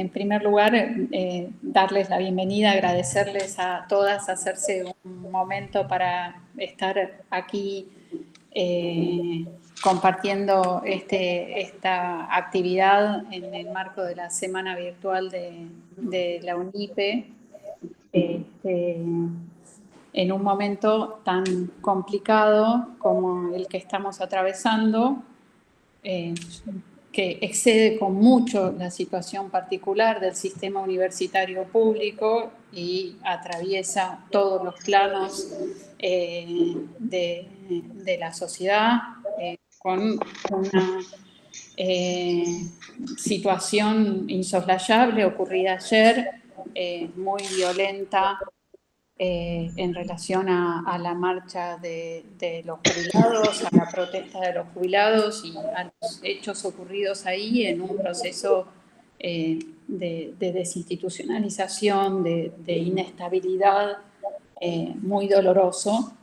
En primer lugar, darles la bienvenida, agradecerles a todas, hacerse un momento para estar aquí compartiendo esta actividad en el marco de la Semana Virtual de la UNIPE, en un momento tan complicado como el que estamos atravesando, que excede con mucho la situación particular del sistema universitario público y atraviesa todos los planos de la sociedad, con una situación insoslayable ocurrida ayer, muy violenta, en relación a la marcha de los jubilados, a la protesta de los jubilados y a los hechos ocurridos ahí en un proceso de desinstitucionalización, de inestabilidad muy doloroso,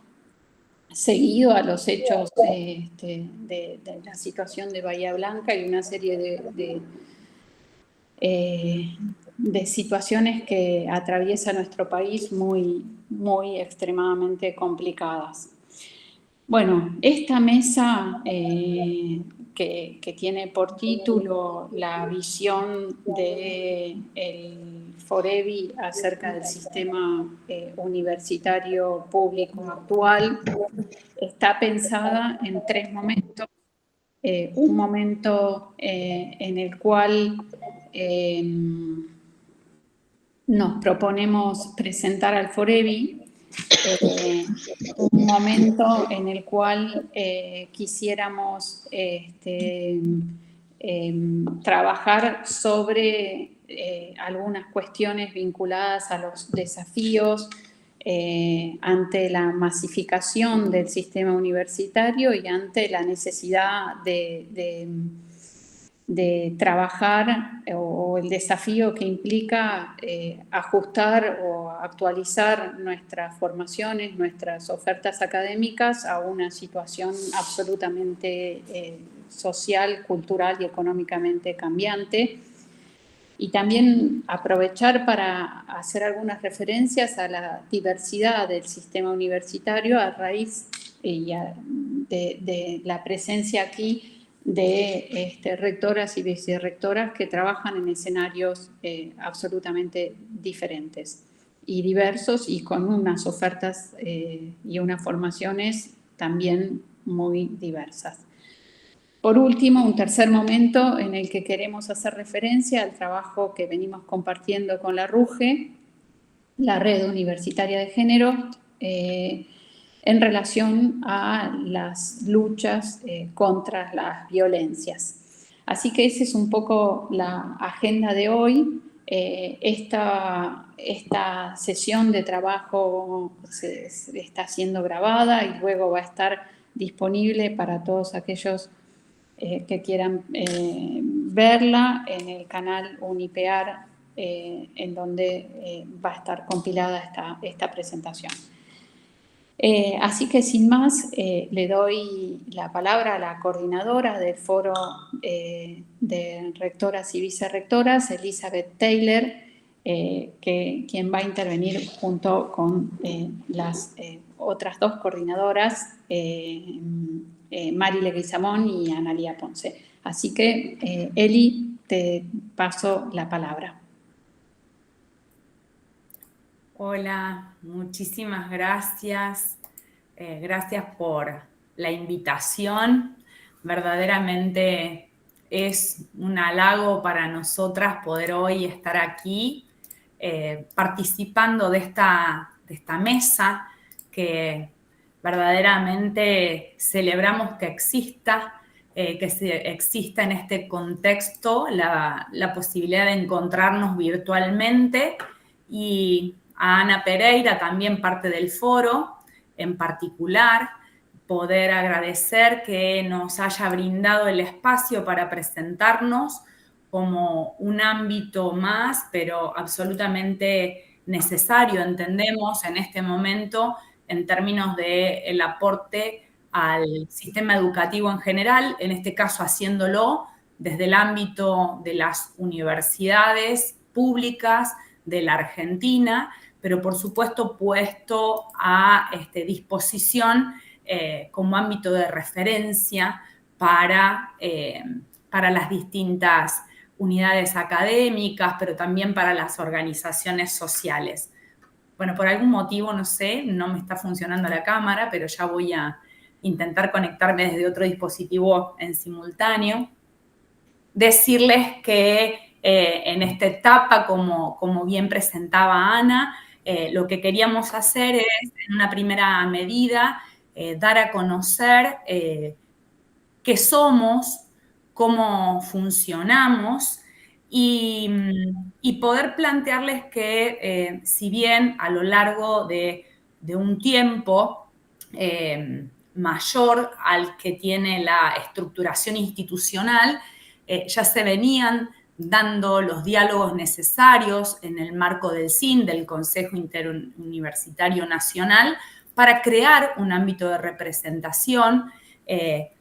seguido a los hechos de la situación de Bahía Blanca y una serie de situaciones que atraviesa nuestro país muy, muy extremadamente complicadas. Bueno, esta mesa que tiene por título la visión del Forevi acerca del sistema universitario público actual, está pensada en tres momentos. Un momento en el cual nos proponemos presentar al Forevi, un momento en el cual quisiéramos trabajar sobre algunas cuestiones vinculadas a los desafíos ante la masificación del sistema universitario y ante la necesidad de trabajar o el desafío que implica ajustar o actualizar nuestras formaciones, nuestras ofertas académicas a una situación absolutamente social, cultural y económicamente cambiante. Y también aprovechar para hacer algunas referencias a la diversidad del sistema universitario a raíz de la presencia aquí de rectoras y vicerrectoras que trabajan en escenarios absolutamente diferentes y diversos y con unas ofertas y unas formaciones también muy diversas. Por último, un tercer momento en el que queremos hacer referencia al trabajo que venimos compartiendo con la RUGE, la Red Universitaria de Género, en relación a las luchas contra las violencias. Así que esa es un poco la agenda de hoy. Esta sesión de trabajo está siendo grabada y luego va a estar disponible para todos aquellos que quieran verla en el canal Unipear, en donde va a estar compilada esta presentación. Así que sin más, le doy la palabra a la coordinadora del foro de rectoras y vicerrectoras, Elizabeth Taylor, quien va a intervenir junto con las otras dos coordinadoras, Mari Leguizamón y Analía Ponce. Así que, Eli, te paso la palabra. Hola, muchísimas gracias. Gracias por la invitación. Verdaderamente es un halago para nosotras poder hoy estar aquí participando de esta mesa que verdaderamente celebramos que exista en este contexto la posibilidad de encontrarnos virtualmente, y a Ana Pereira, también parte del foro, en particular, poder agradecer que nos haya brindado el espacio para presentarnos como un ámbito más, pero absolutamente necesario, entendemos, en este momento, en términos del aporte al sistema educativo en general, en este caso haciéndolo desde el ámbito de las universidades públicas de la Argentina, pero por supuesto puesto a disposición como ámbito de referencia para las distintas unidades académicas, pero también para las organizaciones sociales. Bueno, por algún motivo, no sé, no me está funcionando la cámara, pero ya voy a intentar conectarme desde otro dispositivo en simultáneo. Decirles que en esta etapa, como bien presentaba Ana, lo que queríamos hacer es, en una primera medida, dar a conocer qué somos, cómo funcionamos y poder plantearles que si bien a lo largo de un tiempo mayor al que tiene la estructuración institucional, ya se venían dando los diálogos necesarios en el marco del CIN, del Consejo Interuniversitario Nacional, para crear un ámbito de representación,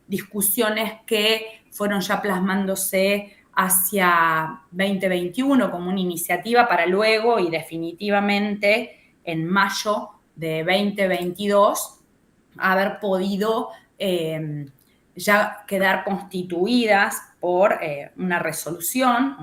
discusiones que fueron ya plasmándose hacia 2021 como una iniciativa para luego y definitivamente en mayo de 2022 haber podido ya quedar constituidas por una resolución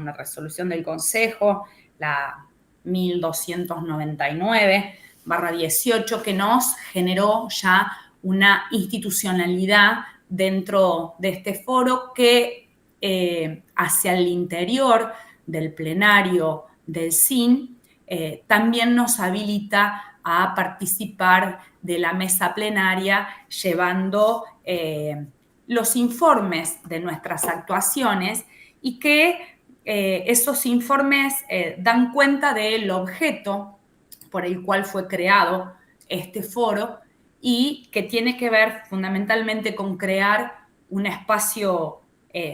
del Consejo, la 1299/18, que nos generó ya una institucionalidad dentro de este foro que hacia el interior del plenario del CIN también nos habilita a participar de la mesa plenaria llevando los informes de nuestras actuaciones y que esos informes dan cuenta del objeto por el cual fue creado este foro y que tiene que ver fundamentalmente con crear un espacio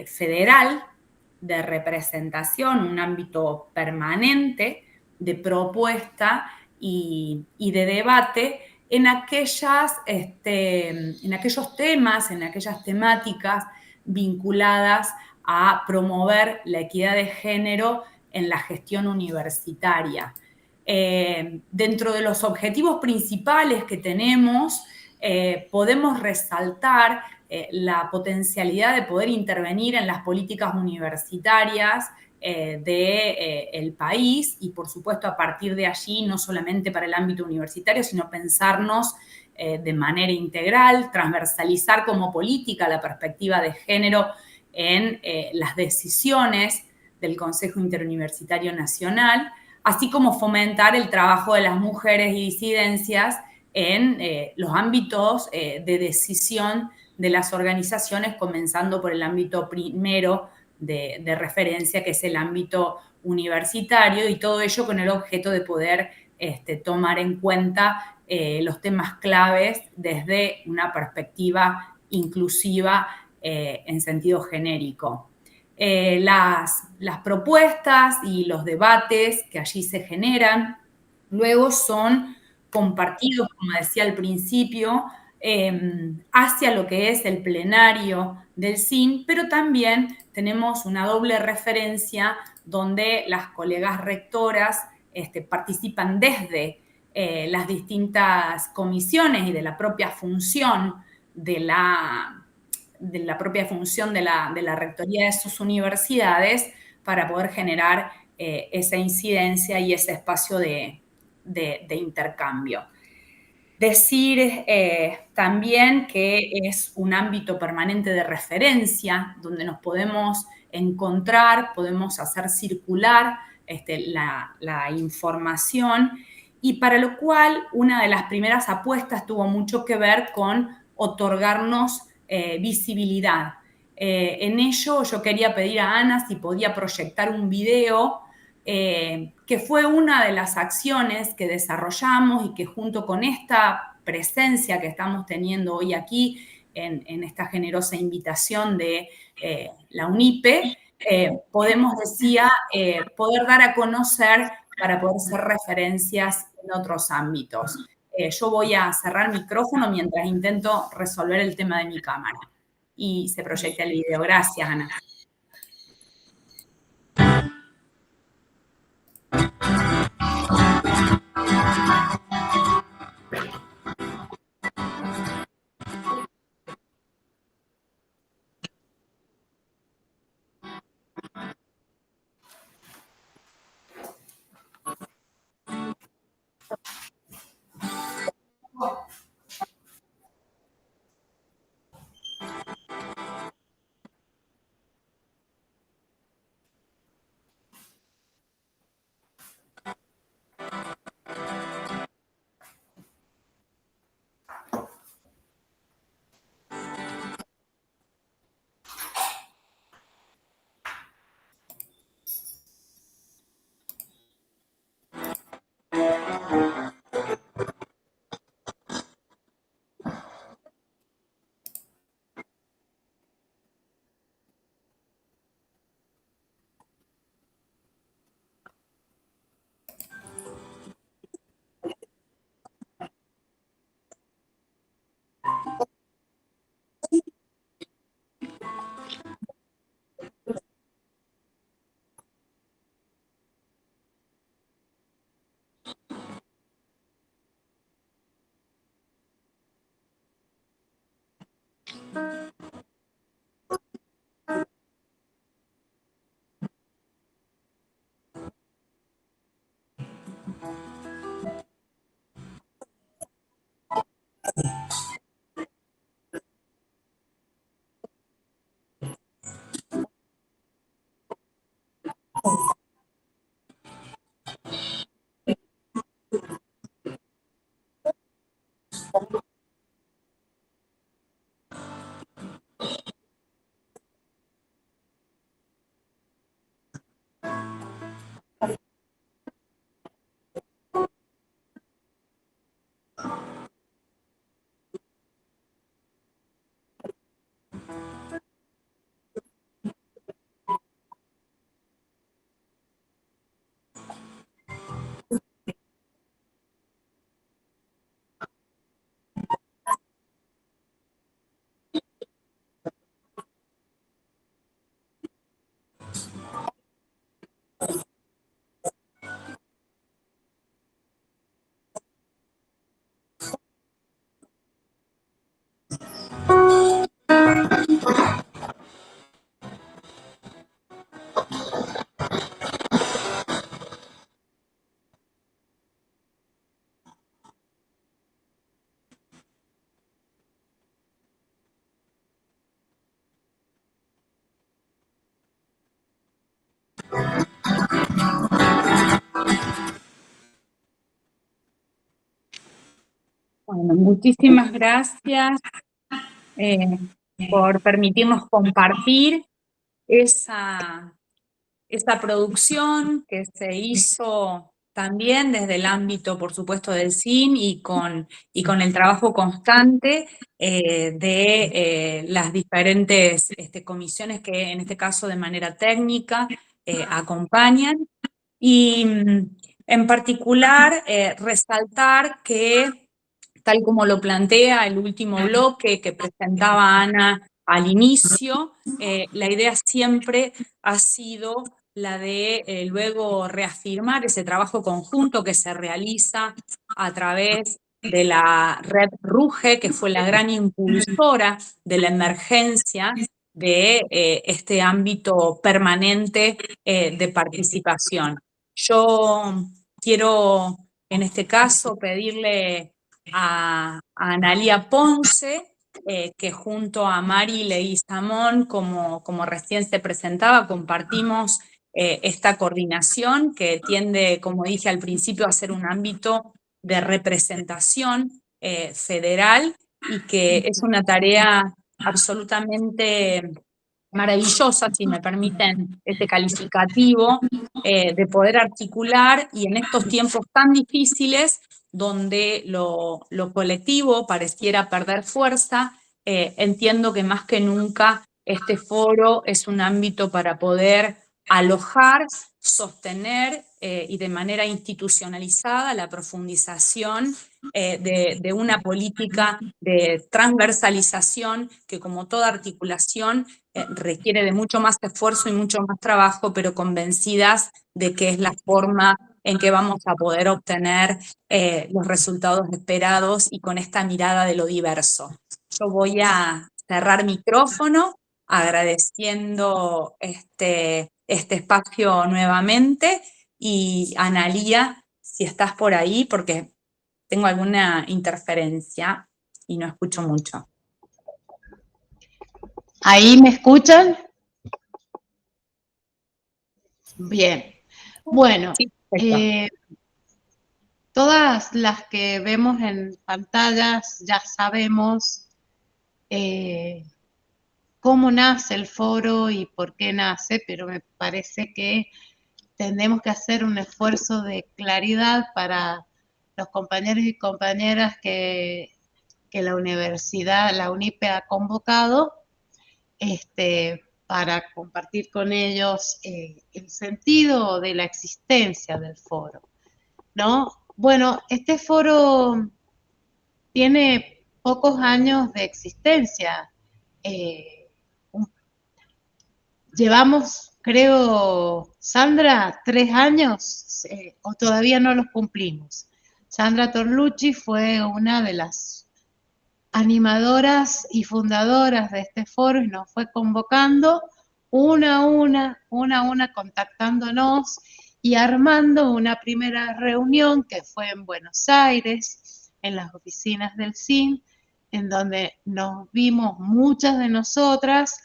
federal de representación, un ámbito permanente de propuesta y de debate en aquellos temas, en aquellas temáticas vinculadas a promover la equidad de género en la gestión universitaria. Dentro de los objetivos principales que tenemos, podemos resaltar la potencialidad de poder intervenir en las políticas universitarias del país y, por supuesto, a partir de allí, no solamente para el ámbito universitario, sino pensarnos de manera integral, transversalizar como política la perspectiva de género en las decisiones del Consejo Interuniversitario Nacional, así como fomentar el trabajo de las mujeres y disidencias en los ámbitos de decisión de las organizaciones, comenzando por el ámbito primero de referencia, que es el ámbito universitario, y todo ello con el objeto de poder tomar en cuenta los temas claves desde una perspectiva inclusiva en sentido genérico. Las propuestas y los debates que allí se generan luego son compartidos, como decía al principio, hacia lo que es el plenario del CIN, pero también tenemos una doble referencia donde las colegas rectoras participan desde las distintas comisiones y de la propia función de la rectoría de sus universidades para poder generar esa incidencia y ese espacio de intercambio. Decir también que es un ámbito permanente de referencia donde nos podemos encontrar, podemos hacer circular la información, y para lo cual una de las primeras apuestas tuvo mucho que ver con otorgarnos visibilidad. En ello yo quería pedir a Ana si podía proyectar un video que fue una de las acciones que desarrollamos y que junto con esta presencia que estamos teniendo hoy aquí en esta generosa invitación de la UNIPE, podemos, decía, poder dar a conocer para poder ser referencias en otros ámbitos. Yo voy a cerrar micrófono mientras intento resolver el tema de mi cámara y se proyecta el video. Gracias, Ana. Bueno, muchísimas gracias por permitirnos compartir esa, esa producción que se hizo también desde el ámbito, por supuesto, del CIN y con el trabajo constante de las diferentes comisiones que en este caso de manera técnica acompañan. Y en particular resaltar que tal como lo plantea el último bloque que presentaba Ana al inicio, la idea siempre ha sido la de luego reafirmar ese trabajo conjunto que se realiza a través de la red RUGE, que fue la gran impulsora de la emergencia de este ámbito permanente de participación. Yo quiero, en este caso, pedirle a Analía Ponce, que junto a Mari Leguizamón, como recién se presentaba, compartimos esta coordinación que tiende, como dije al principio, a ser un ámbito de representación federal y que es una tarea absolutamente maravillosa, si me permiten este calificativo, de poder articular y en estos tiempos tan difíciles donde lo colectivo pareciera perder fuerza, entiendo que más que nunca este foro es un ámbito para poder alojar, sostener y de manera institucionalizada la profundización de una política de transversalización que, como toda articulación, requiere de mucho más esfuerzo y mucho más trabajo, pero convencidas de que es la forma en que vamos a poder obtener los resultados esperados y con esta mirada de lo diverso. Yo voy a cerrar micrófono agradeciendo este espacio nuevamente y Analía, si estás por ahí, porque tengo alguna interferencia y no escucho mucho. ¿Ahí me escuchan? Bien. Bueno, Sí, todas las que vemos en pantallas ya sabemos cómo nace el foro y por qué nace, pero me parece que tenemos que hacer un esfuerzo de claridad para los compañeros y compañeras que la universidad, la UNIPE ha convocado, para compartir con ellos el sentido de la existencia del foro, ¿no? Bueno, este foro tiene pocos años de existencia. Llevamos, creo, Sandra, 3 años, o todavía no los cumplimos. Sandra Torlucci fue una de las animadoras y fundadoras de este foro y nos fue convocando una a una, contactándonos y armando una primera reunión que fue en Buenos Aires, en las oficinas del CIN, en donde nos vimos muchas de nosotras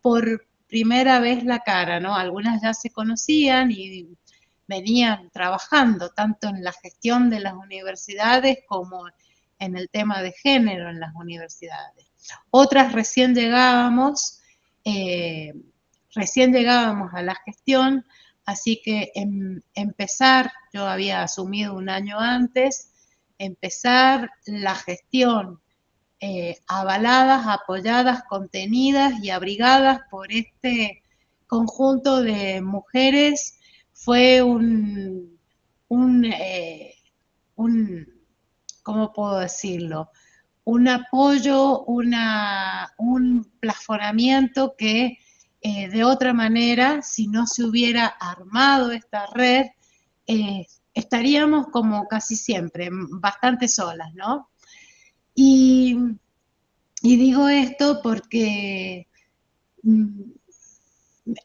por primera vez la cara, ¿no? Algunas ya se conocían y venían trabajando tanto en la gestión de las universidades como en el tema de género en las universidades. Otras recién llegábamos a la gestión, así que empezar, yo había asumido un año antes, empezar la gestión avaladas, apoyadas, contenidas y abrigadas por este conjunto de mujeres, fue ¿cómo puedo decirlo? Un apoyo, un plafonamiento que de otra manera, si no se hubiera armado esta red, estaríamos como casi siempre, bastante solas, ¿no? Y digo esto porque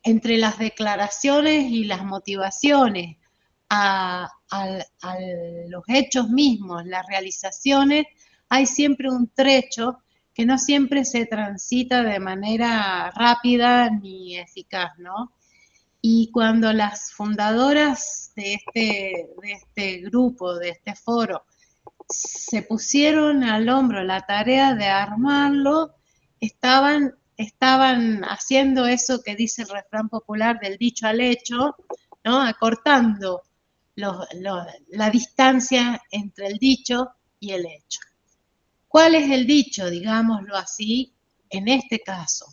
entre las declaraciones y las motivaciones a los hechos mismos, las realizaciones, hay siempre un trecho que no siempre se transita de manera rápida ni eficaz, ¿no? Y cuando las fundadoras de este grupo, de este foro, se pusieron al hombro la tarea de armarlo, estaban haciendo eso que dice el refrán popular del dicho al hecho, ¿no? Acortando la distancia entre el dicho y el hecho. ¿Cuál es el dicho, digámoslo así, en este caso?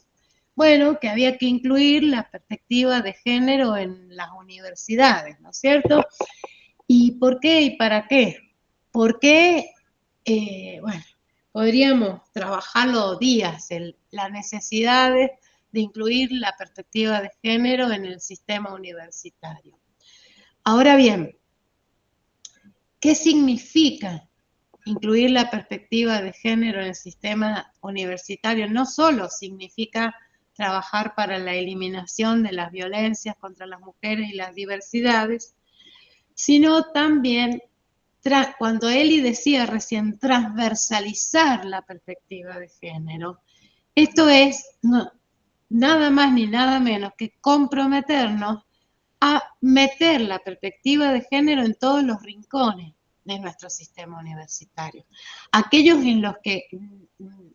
Bueno, que había que incluir la perspectiva de género en las universidades, ¿no es cierto? ¿Y por qué y para qué? Porque, bueno, podríamos trabajarlo días, la necesidad de incluir la perspectiva de género en el sistema universitario. Ahora bien, ¿qué significa incluir la perspectiva de género en el sistema universitario? No solo significa trabajar para la eliminación de las violencias contra las mujeres y las diversidades, sino también, cuando Eli decía recién, transversalizar la perspectiva de género. Esto es nada más ni nada menos que comprometernos a meter la perspectiva de género en todos los rincones de nuestro sistema universitario. Aquellos en los que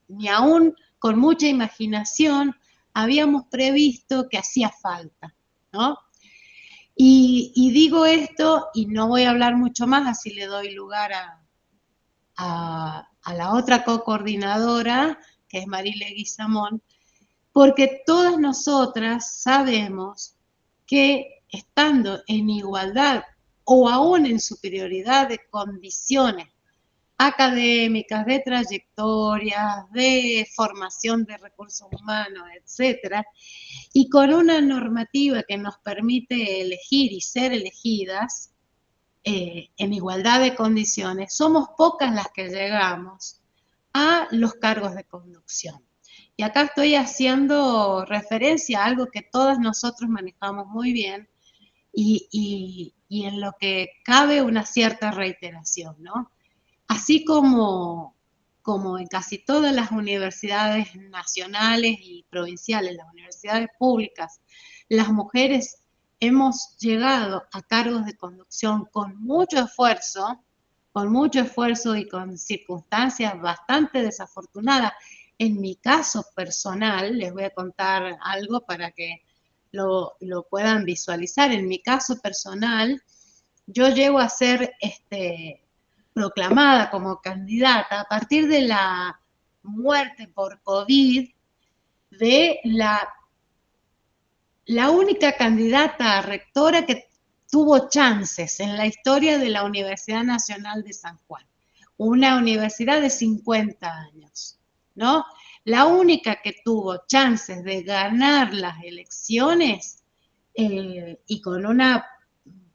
ni aún con mucha imaginación habíamos previsto que hacía falta, ¿no? Y digo esto, y no voy a hablar mucho más, así le doy lugar a la otra co-coordinadora, que es Marile Guizamón, porque todas nosotras sabemos que estando en igualdad o aún en superioridad de condiciones académicas, de trayectorias, de formación de recursos humanos, etcétera, y con una normativa que nos permite elegir y ser elegidas en igualdad de condiciones, somos pocas las que llegamos a los cargos de conducción. Y acá estoy haciendo referencia a algo que todas nosotros manejamos muy bien y en lo que cabe una cierta reiteración, ¿no? Así como en casi todas las universidades nacionales y provinciales, las universidades públicas, las mujeres hemos llegado a cargos de conducción con mucho esfuerzo y con circunstancias bastante desafortunadas. En mi caso personal, les voy a contar algo para que lo puedan visualizar. En mi caso personal, yo llego a ser proclamada como candidata a partir de la muerte por COVID de la única candidata a rectora que tuvo chances en la historia de la Universidad Nacional de San Juan, una universidad de 50 años, ¿no? La única que tuvo chances de ganar las elecciones y con una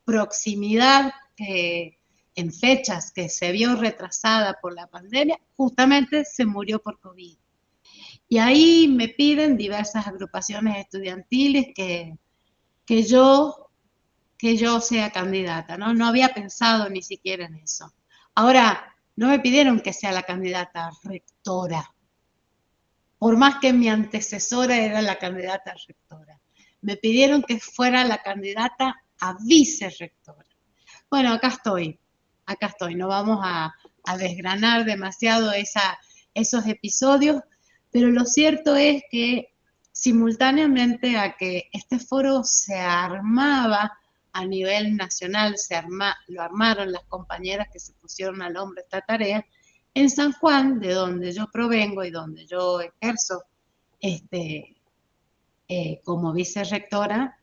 proximidad en fechas que se vio retrasada por la pandemia, justamente se murió por COVID. Y ahí me piden diversas agrupaciones estudiantiles que yo sea candidata, ¿no? No había pensado ni siquiera en eso. Ahora, no me pidieron que sea la candidata rectora, por más que mi antecesora era la candidata rectora. Me pidieron que fuera la candidata a vicerrectora. Bueno, acá estoy. No vamos a desgranar demasiado esos episodios, pero lo cierto es que simultáneamente a que este foro se armaba a nivel nacional, lo armaron las compañeras que se pusieron al hombro esta tarea, en San Juan, de donde yo provengo y donde yo ejerzo como vicerrectora,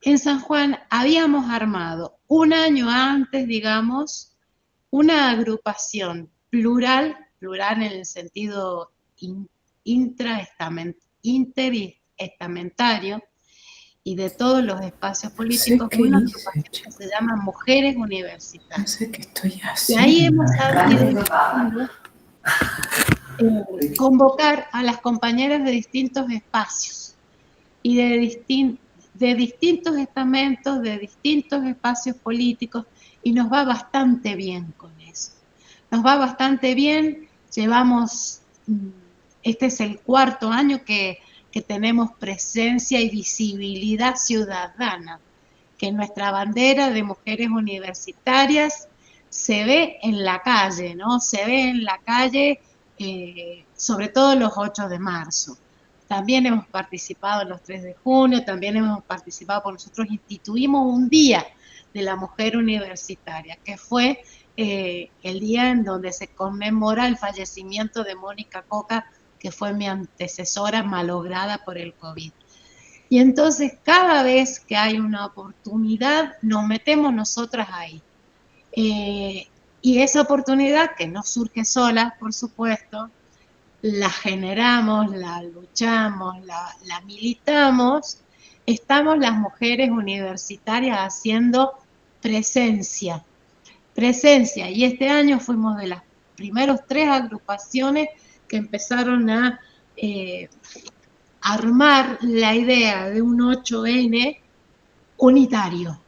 en San Juan habíamos armado un año antes, digamos, una agrupación plural en el sentido interestamentario y de todos los espacios políticos, una agrupación que se llama Mujeres Universitarias. No sé qué estoy Y ahí haciendo. hemos sabido convocar a las compañeras de distintos espacios y de distintos estamentos, de distintos espacios políticos, y nos va bastante bien con eso. Nos va bastante bien, este es el 4º año que tenemos presencia y visibilidad ciudadana, que nuestra bandera de mujeres universitarias se ve en la calle, ¿no? Se ve en la calle, sobre todo los 8 de marzo. También hemos participado en los 3 de junio, también hemos participado, porque nosotros instituimos un día de la mujer universitaria, que fue el día en donde se conmemora el fallecimiento de Mónica Coca, que fue mi antecesora malograda por el COVID. Y entonces cada vez que hay una oportunidad, nos metemos nosotras ahí. Y esa oportunidad, que no surge sola, por supuesto, la generamos, la luchamos, la militamos, estamos las mujeres universitarias haciendo presencia. Y este año fuimos de las primeros 3 agrupaciones que empezaron a armar la idea de un 8N unitario,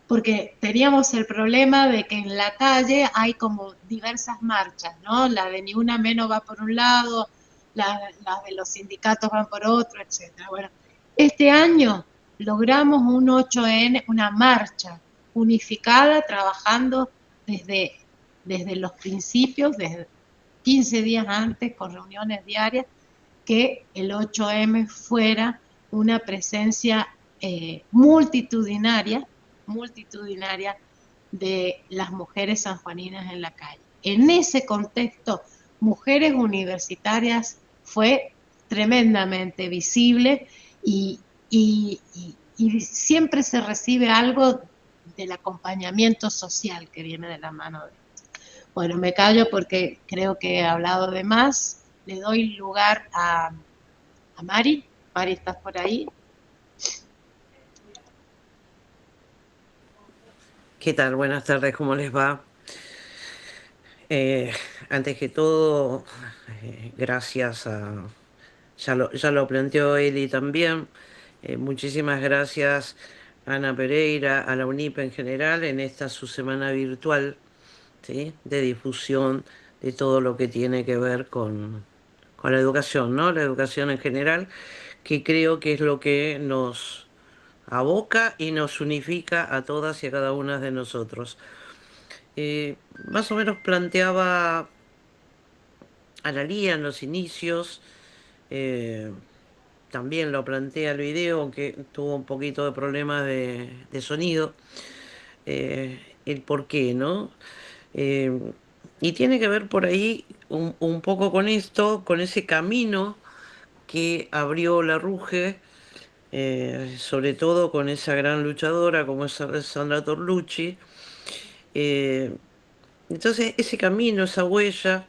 porque teníamos el problema de que en la calle hay como diversas marchas, ¿no? La de Ni Una Menos va por un lado, las de los sindicatos van por otro, etc. Bueno, este año logramos un 8N, una marcha unificada, trabajando desde los principios, desde 15 días antes, con reuniones diarias, que el 8M fuera una presencia multitudinaria de las mujeres sanjuaninas en la calle. En ese contexto, Mujeres Universitarias fue tremendamente visible y siempre se recibe algo del acompañamiento social que viene de la mano de esto. Bueno, me callo porque creo que he hablado de más. Le doy lugar a Mari. Mari, ¿estás por ahí? ¿Qué tal? Buenas tardes, ¿cómo les va? Antes que todo, gracias a... Ya lo planteó Eli también. Muchísimas gracias a Ana Pereira, a la UNIP en general, en esta su semana virtual, ¿sí?, de difusión de todo lo que tiene que ver con la educación, ¿no? La educación en general, que creo que es lo que nos aboca y nos unifica a todas y a cada una de nosotros. Más o menos planteaba Analía en los inicios, también lo plantea el video, aunque tuvo un poquito de problema de sonido, el por qué, ¿no? Y tiene que ver por ahí un poco con esto, con ese camino que abrió la Ruge, sobre todo con esa gran luchadora como es Sandra Torlucci. Entonces, ese camino, esa huella,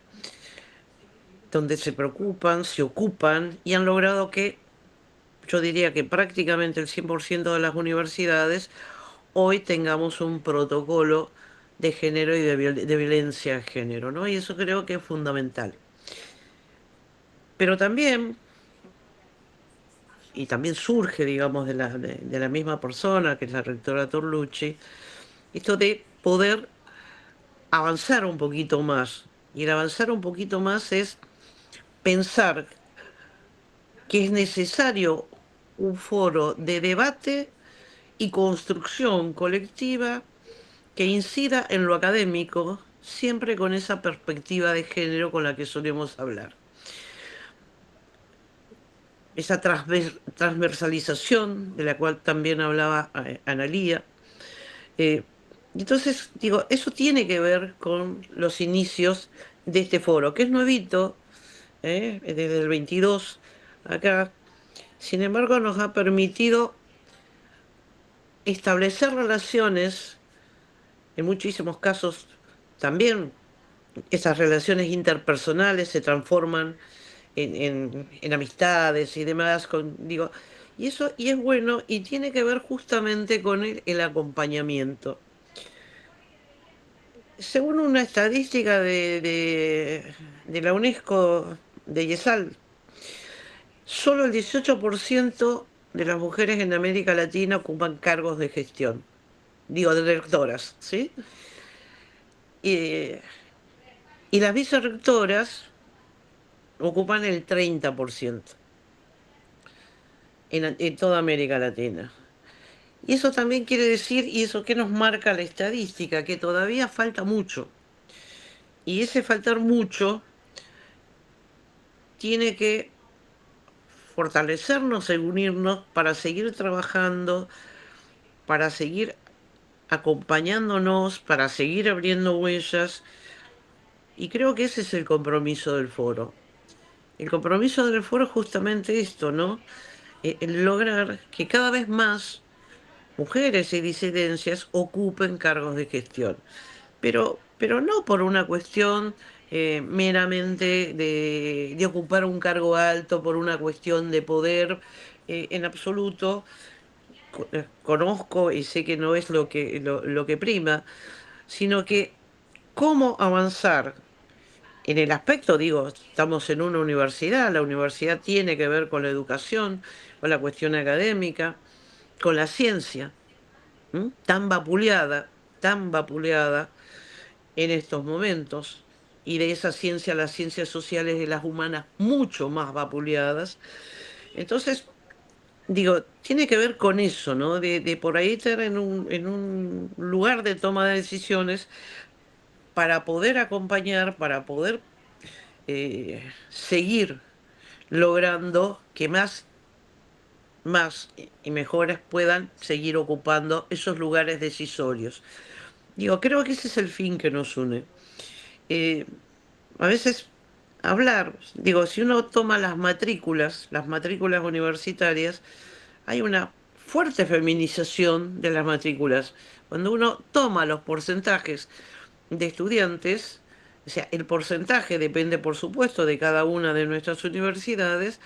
donde se preocupan, se ocupan y han logrado que, yo diría que prácticamente el 100% de las universidades hoy tengamos un protocolo de género y de violencia de género, ¿no? Y eso creo que es fundamental. Pero también, y también surge, digamos, de la misma persona, que es la rectora Torlucci, esto de poder avanzar un poquito más. Y el avanzar un poquito más es pensar que es necesario un foro de debate y construcción colectiva que incida en lo académico, siempre con esa perspectiva de género con la que solemos hablar. Esa transversalización de la cual también hablaba Analía. Entonces, digo, eso tiene que ver con los inicios de este foro, que es nuevito, desde el 22 acá. Sin embargo, nos ha permitido establecer relaciones, en muchísimos casos también esas relaciones interpersonales se transforman en amistades y demás, digo, y es bueno y tiene que ver justamente con el acompañamiento. Según una estadística de la UNESCO de YESAL, solo el 18% de las mujeres en América Latina ocupan cargos de gestión, digo, de directoras, ¿sí? Y, y las vicerrectoras ocupan el 30% en toda América Latina. Y eso también quiere decir, y eso que nos marca la estadística, que todavía falta mucho. Y ese faltar mucho tiene que fortalecernos y unirnos para seguir trabajando, para seguir acompañándonos, para seguir abriendo huellas. Y creo que ese es el compromiso del foro. El compromiso del foro es justamente esto, ¿no? El lograr que cada vez más mujeres y disidencias ocupen cargos de gestión. Pero no por una cuestión meramente de ocupar un cargo alto, por una cuestión de poder, en absoluto. Conozco y sé que no es lo que prima, sino que cómo avanzar en el aspecto, digo, estamos en una universidad, la universidad tiene que ver con la educación, con la cuestión académica, con la ciencia, tan vapuleada en estos momentos, y de esa ciencia, las ciencias sociales y las humanas, mucho más vapuleadas. Entonces, digo, tiene que ver con eso, ¿no? De por ahí estar en un lugar de toma de decisiones para poder acompañar, para poder seguir logrando que más y mejores puedan seguir ocupando esos lugares decisorios. Digo, creo que ese es el fin que nos une. Eh, a veces hablar, digo, si uno toma las matrículas universitarias, hay una fuerte feminización de las matrículas. Cuando uno toma los porcentajes de estudiantes, o sea, el porcentaje depende, por supuesto, de cada una de nuestras universidades,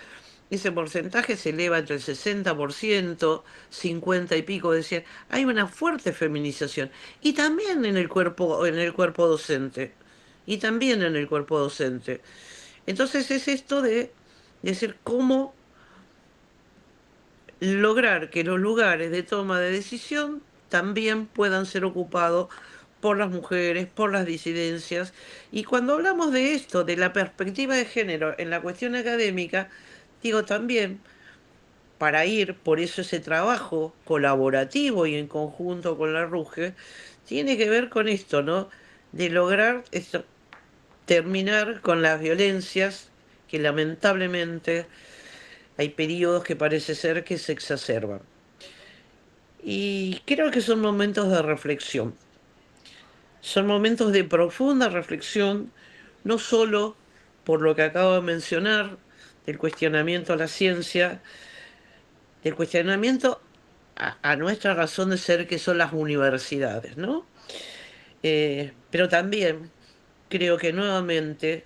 ese porcentaje se eleva entre el 60%, 50 y pico, decía, hay una fuerte feminización. Y también en el cuerpo docente. Y también en el cuerpo docente. Entonces es esto de decir cómo lograr que los lugares de toma de decisión también puedan ser ocupados por las mujeres, por las disidencias. Y cuando hablamos de esto, de la perspectiva de género en la cuestión académica, digo también, para ir, por eso ese trabajo colaborativo y en conjunto con la RUGE, tiene que ver con esto, ¿no? De lograr esto, terminar con las violencias que lamentablemente hay periodos que parece ser que se exacerban. Y creo que son momentos de reflexión. Son momentos de profunda reflexión, no solo por lo que acabo de mencionar, del cuestionamiento a la ciencia, del cuestionamiento a nuestra razón de ser que son las universidades, ¿no? Pero también creo que nuevamente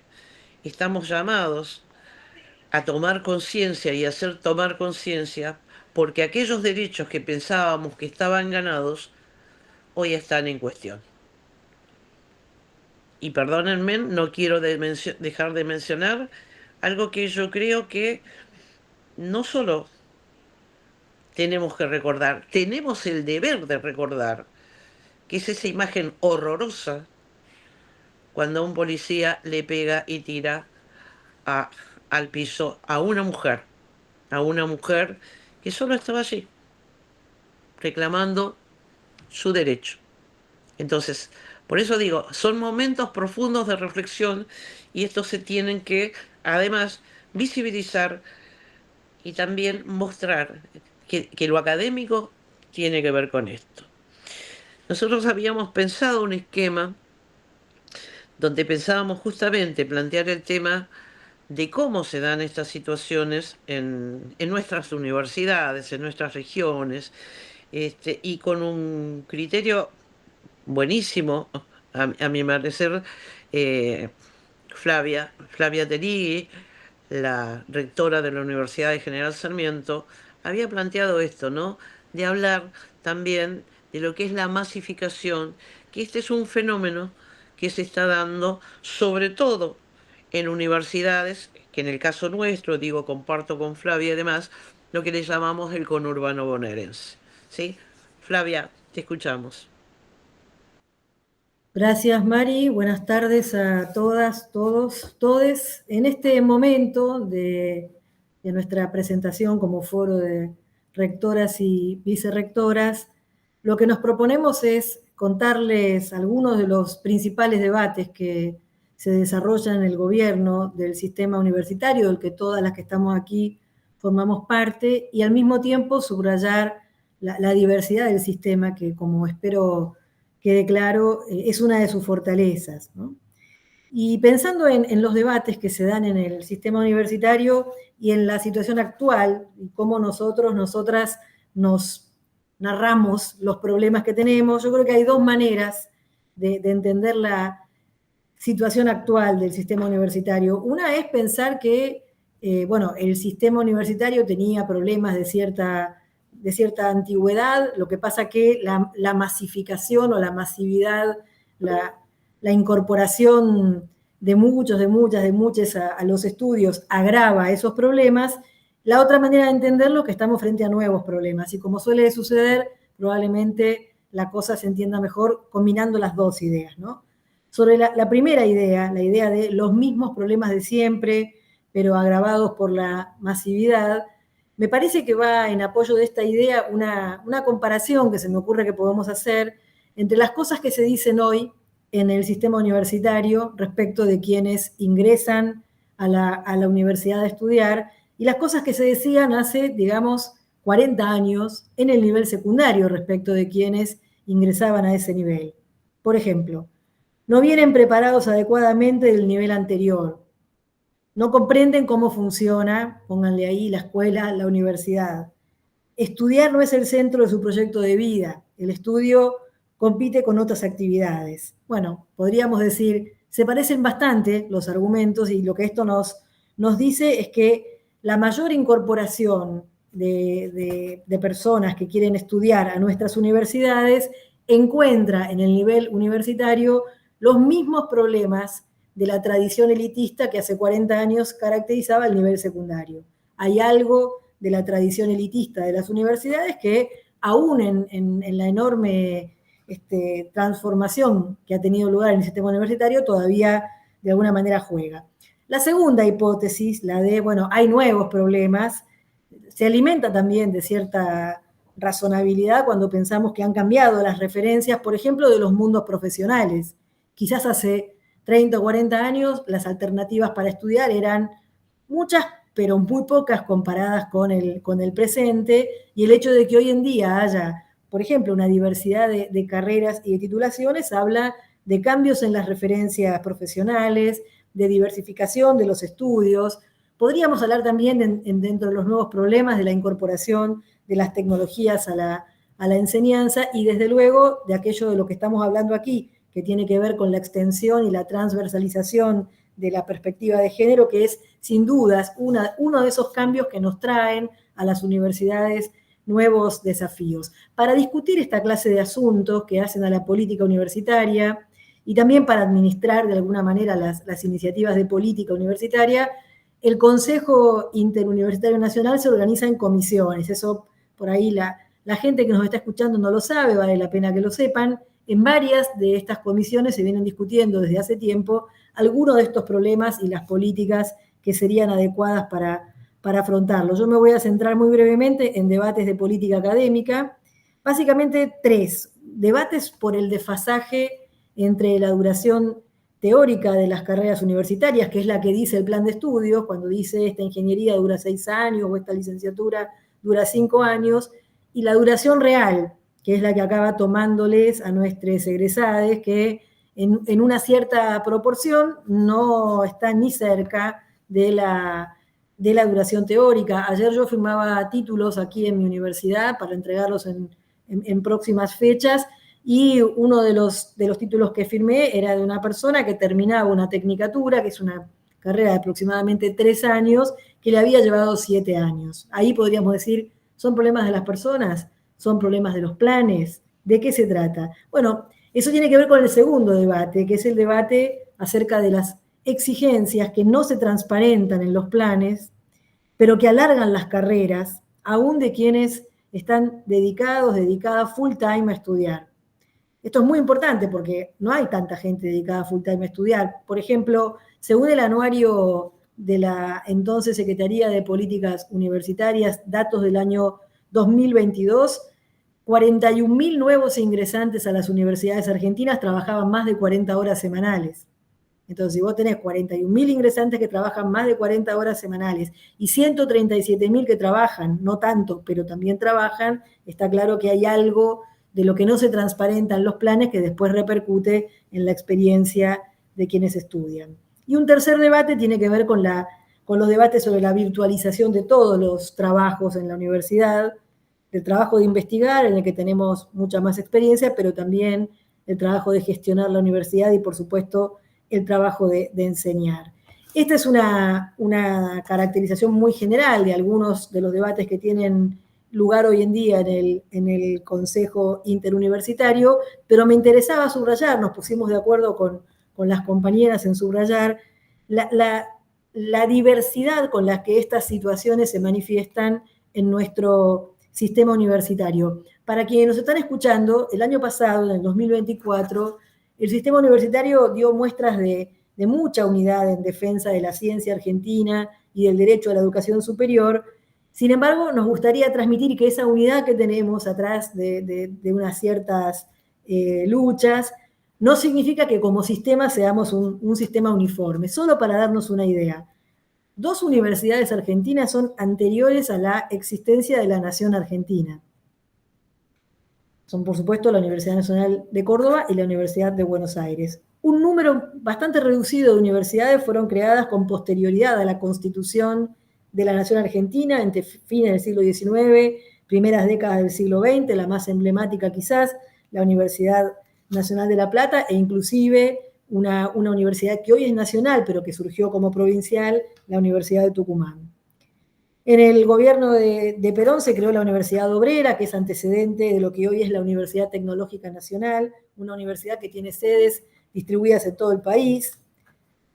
estamos llamados a tomar conciencia y hacer tomar conciencia porque aquellos derechos que pensábamos que estaban ganados hoy están en cuestión. y perdónenme, no quiero dejar de mencionar algo que yo creo que no solo tenemos que recordar, tenemos el deber de recordar, que es esa imagen horrorosa cuando un policía le pega y tira a- al piso a una mujer que solo estaba allí, reclamando su derecho. Entonces, por eso digo, son momentos profundos de reflexión y estos se tienen que, además, visibilizar y también mostrar que lo académico tiene que ver con esto. Nosotros habíamos pensado un esquema donde pensábamos justamente plantear el tema de cómo se dan estas situaciones en nuestras universidades, en nuestras regiones, y con un criterio buenísimo, a mi parecer, eh, Flavia Terigui, la rectora de la Universidad de General Sarmiento, había planteado esto, ¿no? De hablar también de lo que es la masificación, que este es un fenómeno que se está dando sobre todo en universidades, que en el caso nuestro, digo, comparto con Flavia y demás, lo que le llamamos el conurbano bonaerense. ¿Sí? Flavia, te escuchamos. Gracias, Mari. Buenas tardes a todas, todos, todes. En este momento de nuestra presentación como foro de rectoras y vicerrectoras, lo que nos proponemos es contarles algunos de los principales debates que se desarrollan en el gobierno del sistema universitario, del que todas las que estamos aquí formamos parte, y al mismo tiempo subrayar la diversidad del sistema que, como espero quede claro, es una de sus fortalezas, ¿no? Y pensando en los debates que se dan en el sistema universitario y en la situación actual, y cómo nosotras nos narramos los problemas que tenemos, yo creo que hay dos maneras de entender la situación actual del sistema universitario. Una es pensar que, bueno, el sistema universitario tenía problemas de cierta antigüedad, lo que pasa que la masificación o la masividad, la incorporación de muchos, de muchas a los estudios agrava esos problemas. La otra manera de entenderlo es que estamos frente a nuevos problemas y como suele suceder, probablemente la cosa se entienda mejor combinando las dos ideas, ¿no? Sobre la primera idea, la idea de los mismos problemas de siempre, pero agravados por la masividad, me parece que va en apoyo de esta idea una comparación que se me ocurre que podemos hacer entre las cosas que se dicen hoy en el sistema universitario respecto de quienes ingresan a la universidad a estudiar y las cosas que se decían hace, digamos, 40 años en el nivel secundario respecto de quienes ingresaban a ese nivel. Por ejemplo, no vienen preparados adecuadamente del nivel anterior, no comprenden cómo funciona, pónganle ahí, la escuela, la universidad. Estudiar no es el centro de su proyecto de vida, el estudio compite con otras actividades. Bueno, podríamos decir, se parecen bastante los argumentos y lo que esto nos dice es que la mayor incorporación de personas que quieren estudiar a nuestras universidades encuentra en el nivel universitario los mismos problemas de la tradición elitista que hace 40 años caracterizaba el nivel secundario. Hay algo de la tradición elitista de las universidades que aún en la enorme transformación que ha tenido lugar en el sistema universitario todavía de alguna manera juega. La segunda hipótesis, la de, bueno, hay nuevos problemas, se alimenta también de cierta razonabilidad cuando pensamos que han cambiado las referencias, por ejemplo, de los mundos profesionales. Quizás hace 30 o 40 años las alternativas para estudiar eran muchas, pero muy pocas comparadas con el presente, y el hecho de que hoy en día haya, por ejemplo, una diversidad de carreras y de titulaciones habla de cambios en las referencias profesionales, de diversificación de los estudios. Podríamos hablar también dentro de los nuevos problemas de la incorporación de las tecnologías a la enseñanza y desde luego de aquello de lo que estamos hablando aquí, que tiene que ver con la extensión y la transversalización de la perspectiva de género, que es sin dudas uno de esos cambios que nos traen a las universidades nuevos desafíos. Para discutir esta clase de asuntos que hacen a la política universitaria y también para administrar de alguna manera las iniciativas de política universitaria, el Consejo Interuniversitario Nacional se organiza en comisiones. Eso por ahí la gente que nos está escuchando no lo sabe, vale la pena que lo sepan. En varias de estas comisiones se vienen discutiendo desde hace tiempo algunos de estos problemas y las políticas que serían adecuadas para afrontarlo. Yo me voy a centrar muy brevemente en debates de política académica. Básicamente 3. Debates por el desfasaje entre la duración teórica de las carreras universitarias, que es la que dice el plan de estudios, cuando dice esta ingeniería dura 6 años o esta licenciatura dura 5 años, y la duración real, que es la que acaba tomándoles a nuestros egresados, que en una cierta proporción no está ni cerca de la duración teórica. Ayer yo firmaba títulos aquí en mi universidad para entregarlos en próximas fechas, y uno de los títulos que firmé era de una persona que terminaba una tecnicatura, que es una carrera de aproximadamente 3 años, que le había llevado 7 años. Ahí podríamos decir, ¿son problemas de las personas? ¿Son problemas de los planes? ¿De qué se trata? Bueno, eso tiene que ver con el segundo debate, que es el debate acerca de las exigencias que no se transparentan en los planes, pero que alargan las carreras, aún de quienes están dedicadas full time a estudiar. Esto es muy importante porque no hay tanta gente dedicada full time a estudiar. Por ejemplo, según el anuario de la entonces Secretaría de Políticas Universitarias, datos del año 2022, 41.000 nuevos ingresantes a las universidades argentinas trabajaban más de 40 horas semanales. Entonces, si vos tenés 41.000 ingresantes que trabajan más de 40 horas semanales y 137.000 que trabajan, no tanto, pero también trabajan, está claro que hay algo de lo que no se transparenta en los planes que después repercute en la experiencia de quienes estudian. Y un tercer debate tiene que ver con los debates sobre la virtualización de todos los trabajos en la universidad, el trabajo de investigar, en el que tenemos mucha más experiencia, pero también el trabajo de gestionar la universidad y, por supuesto, el trabajo de enseñar. Esta es una caracterización muy general de algunos de los debates que tienen lugar hoy en día en el Consejo Interuniversitario, pero me interesaba subrayar, nos pusimos de acuerdo con las compañeras en subrayar la diversidad con la que estas situaciones se manifiestan en nuestro sistema universitario. Para quienes nos están escuchando, el año pasado, en el 2024, el sistema universitario dio muestras de mucha unidad en defensa de la ciencia argentina y del derecho a la educación superior. Sin embargo, nos gustaría transmitir que esa unidad que tenemos atrás de unas ciertas luchas no significa que como sistema seamos un sistema uniforme. Solo para darnos una idea, 2 universidades argentinas son anteriores a la existencia de la nación argentina. Son, por supuesto, la Universidad Nacional de Córdoba y la Universidad de Buenos Aires. Un número bastante reducido de universidades fueron creadas con posterioridad a la constitución de la nación argentina, entre fines del siglo XIX, primeras décadas del siglo XX, la más emblemática quizás, la Universidad Nacional de La Plata, e inclusive una universidad que hoy es nacional, pero que surgió como provincial, la Universidad de Tucumán. En el gobierno de Perón se creó la Universidad Obrera, que es antecedente de lo que hoy es la Universidad Tecnológica Nacional, una universidad que tiene sedes distribuidas en todo el país.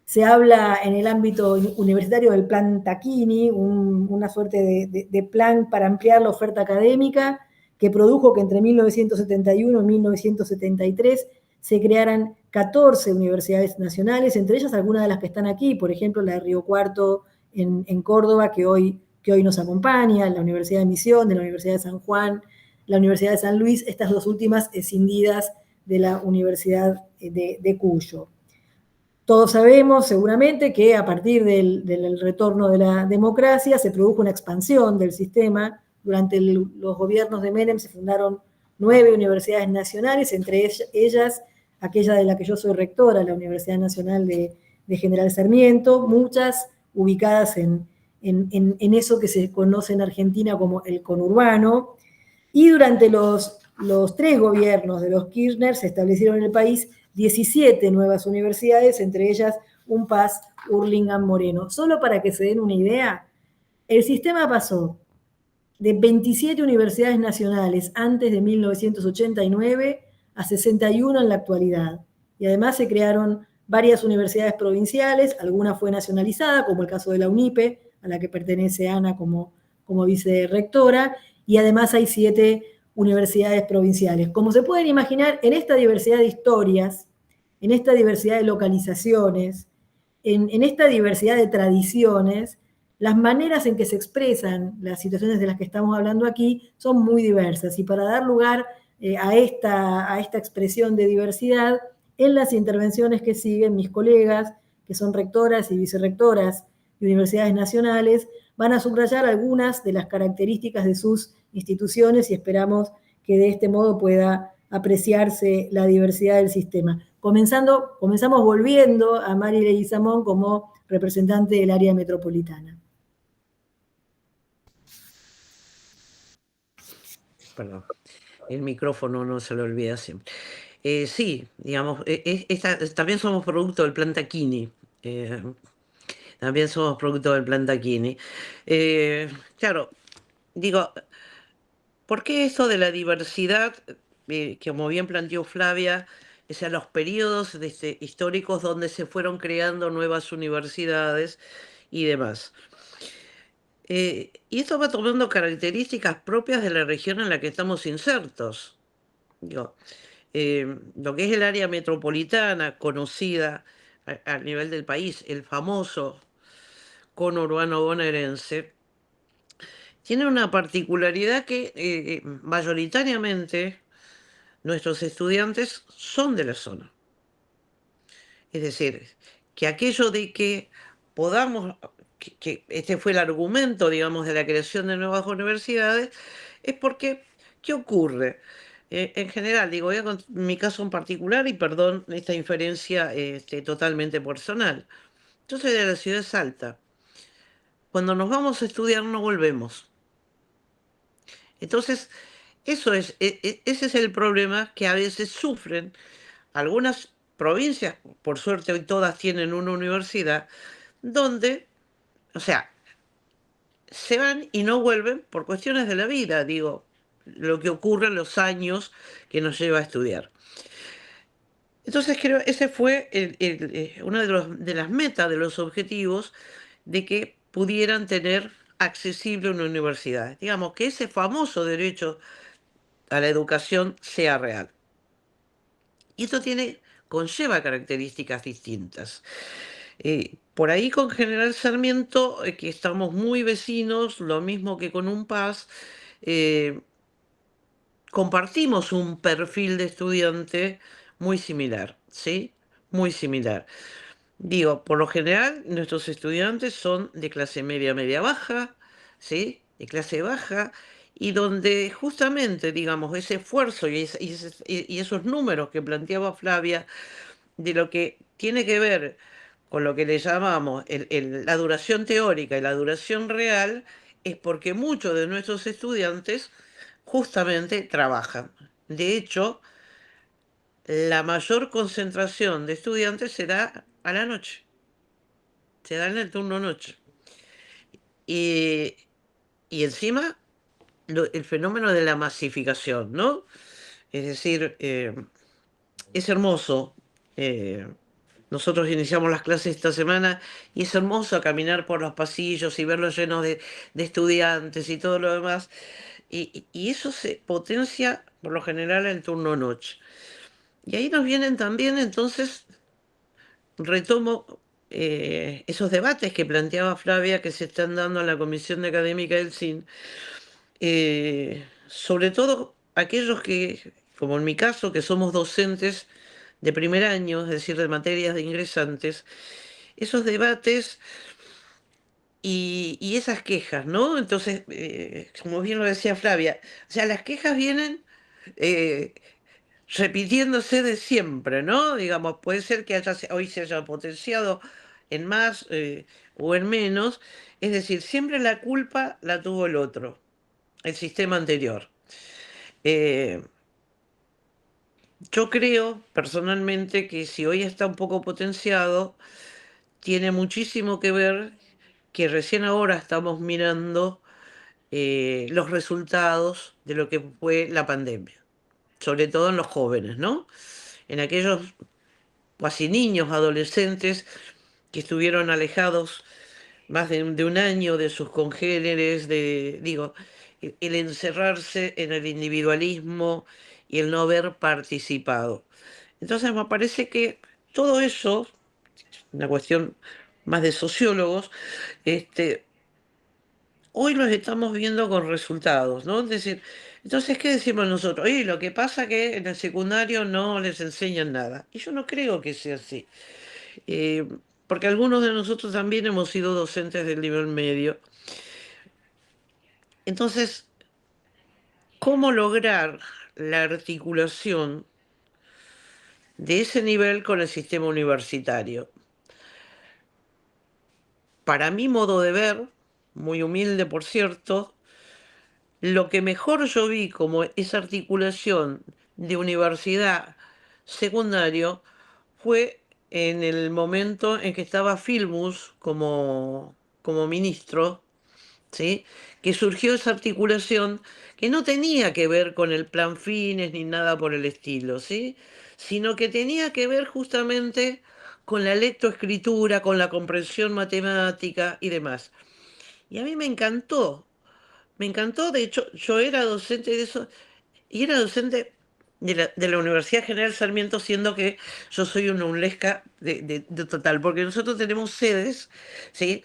Se habla en el ámbito universitario del plan Tacchini, una suerte de plan para ampliar la oferta académica, que produjo que entre 1971 y 1973 se crearan 14 universidades nacionales, entre ellas algunas de las que están aquí, por ejemplo la de Río Cuarto en Córdoba, que hoy nos acompaña, la Universidad de Misiones, la Universidad de San Juan, la Universidad de San Luis, estas 2 últimas escindidas de la Universidad de Cuyo. Todos sabemos seguramente que a partir del retorno de la democracia se produjo una expansión del sistema. Durante los gobiernos de Menem se fundaron 9 universidades nacionales, entre ellas aquella de la que yo soy rectora, la Universidad Nacional de General Sarmiento, muchas ubicadas en eso que se conoce en Argentina como el conurbano. Y durante los 3 gobiernos de los Kirchner se establecieron en el país 17 nuevas universidades, entre ellas UNPAS, Hurlingham, Moreno. Solo para que se den una idea, el sistema pasó de 27 universidades nacionales antes de 1989 a 61 en la actualidad. y además se crearon varias universidades provinciales, alguna fue nacionalizada, como el caso de la UNIPE, a la que pertenece Ana como vicerrectora, y además hay 7 universidades provinciales. Como se pueden imaginar, en esta diversidad de historias, en esta diversidad de localizaciones, en esta diversidad de tradiciones, las maneras en que se expresan las situaciones de las que estamos hablando aquí son muy diversas. Y para dar lugar a esta expresión de diversidad, en las intervenciones que siguen, mis colegas, que son rectoras y vicerrectoras de universidades nacionales, van a subrayar algunas de las características de sus instituciones y esperamos que de este modo pueda apreciarse la diversidad del sistema. Comenzamos volviendo a Mari Leguizamón como representante del área metropolitana. Perdón, el micrófono no se lo olvida siempre. Sí, digamos, también somos producto del plan Tacchini. También somos producto del plan Tacchini. Claro, digo, ¿por qué esto de la diversidad, que como bien planteó Flavia, o sea, los periodos históricos donde se fueron creando nuevas universidades y demás? Y esto va tomando características propias de la región en la que estamos insertos. Digo, lo que es el área metropolitana, conocida a nivel del país, el famoso conurbano bonaerense, tiene una particularidad que mayoritariamente nuestros estudiantes son de la zona. Es decir, que aquello de que podamos, que este fue el argumento, digamos, de la creación de nuevas universidades, es porque, ¿qué ocurre? En general, digo, voy a contar mi caso en particular y perdón esta inferencia totalmente personal. Yo soy de la ciudad de Salta. Cuando nos vamos a estudiar no volvemos. Entonces, ese es el problema que a veces sufren algunas provincias, por suerte hoy todas tienen una universidad, donde, o sea, se van y no vuelven por cuestiones de la vida, digo, lo que ocurre en los años que nos lleva a estudiar. Entonces creo, ese fue uno de las metas, de los objetivos, de que pudieran tener accesible una universidad. Digamos, que ese famoso derecho a la educación sea real. Y esto conlleva características distintas. Por ahí con General Sarmiento, que estamos muy vecinos, lo mismo que con UNPAS, compartimos un perfil de estudiante muy similar, ¿sí? Muy similar. Digo, por lo general, nuestros estudiantes son de clase media, media baja, ¿sí? De clase baja, y donde justamente, digamos, ese esfuerzo y esos números que planteaba Flavia, de lo que tiene que ver con lo que le llamamos la duración teórica y la duración real, es porque muchos de nuestros estudiantes justamente trabajan. De hecho, la mayor concentración de estudiantes se da a la noche, se da en el turno noche. Y encima el fenómeno de la masificación, ¿no? Es decir, es hermoso. Nosotros iniciamos las clases esta semana y es hermoso caminar por los pasillos y verlos llenos de estudiantes y todo lo demás. Y eso se potencia por lo general en turno noche. Y ahí nos vienen también, entonces, retomo esos debates que planteaba Flavia que se están dando en la Comisión de Académica del CIN, sobre todo aquellos que, como en mi caso, que somos docentes de primer año, es decir, de materias de ingresantes, esos debates y esas quejas, ¿no? Entonces, como bien lo decía Flavia, o sea, las quejas vienen repitiéndose de siempre, ¿no? Digamos, puede ser que hoy se haya potenciado en más o en menos, es decir, siempre la culpa la tuvo el otro, el sistema anterior. Yo creo personalmente que si hoy está un poco potenciado, tiene muchísimo que ver que recién ahora estamos mirando los resultados de lo que fue la pandemia, sobre todo en los jóvenes, ¿no? En aquellos cuasi niños, adolescentes, que estuvieron alejados más de un año de sus congéneres, digo, el encerrarse en el individualismo y el no haber participado. Entonces me parece que todo eso, una cuestión más de sociólogos, hoy los estamos viendo con resultados, ¿no? Es decir, entonces, ¿qué decimos nosotros? Y lo que pasa es que en el secundario no les enseñan nada. Y yo no creo que sea así. Eh, Porque algunos de nosotros también hemos sido docentes del nivel medio. Entonces, ¿cómo lograr la articulación de ese nivel con el sistema universitario? Para mi modo de ver, muy humilde por cierto, lo que mejor yo vi como esa articulación de universidad secundario fue en el momento en que estaba Filmus como ministro, ¿sí? Que surgió esa articulación que no tenía que ver con el plan Fines ni nada por el estilo, ¿sí? Sino que tenía que ver justamente con la lectoescritura, con la comprensión matemática y demás. Y a mí me encantó, de hecho, yo era docente de eso, y era docente de la Universidad General Sarmiento, siendo que yo soy una unlesca de total, porque nosotros tenemos sedes, ¿sí?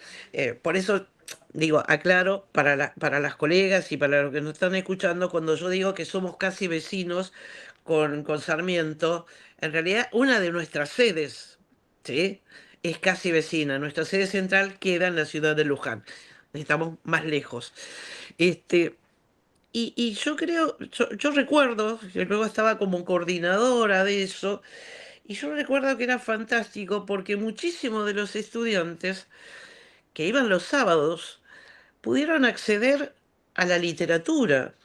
Por eso digo, aclaro para las colegas y para los que nos están escuchando, cuando yo digo que somos casi vecinos con Sarmiento, en realidad una de nuestras sedes, ¿sí? Es casi vecina. Nuestra sede central queda en la ciudad de Luján. Estamos más lejos. Este, y yo creo, yo recuerdo, que luego estaba como coordinadora de eso, y yo recuerdo que era fantástico porque muchísimos de los estudiantes que iban los sábados pudieron acceder a la literatura,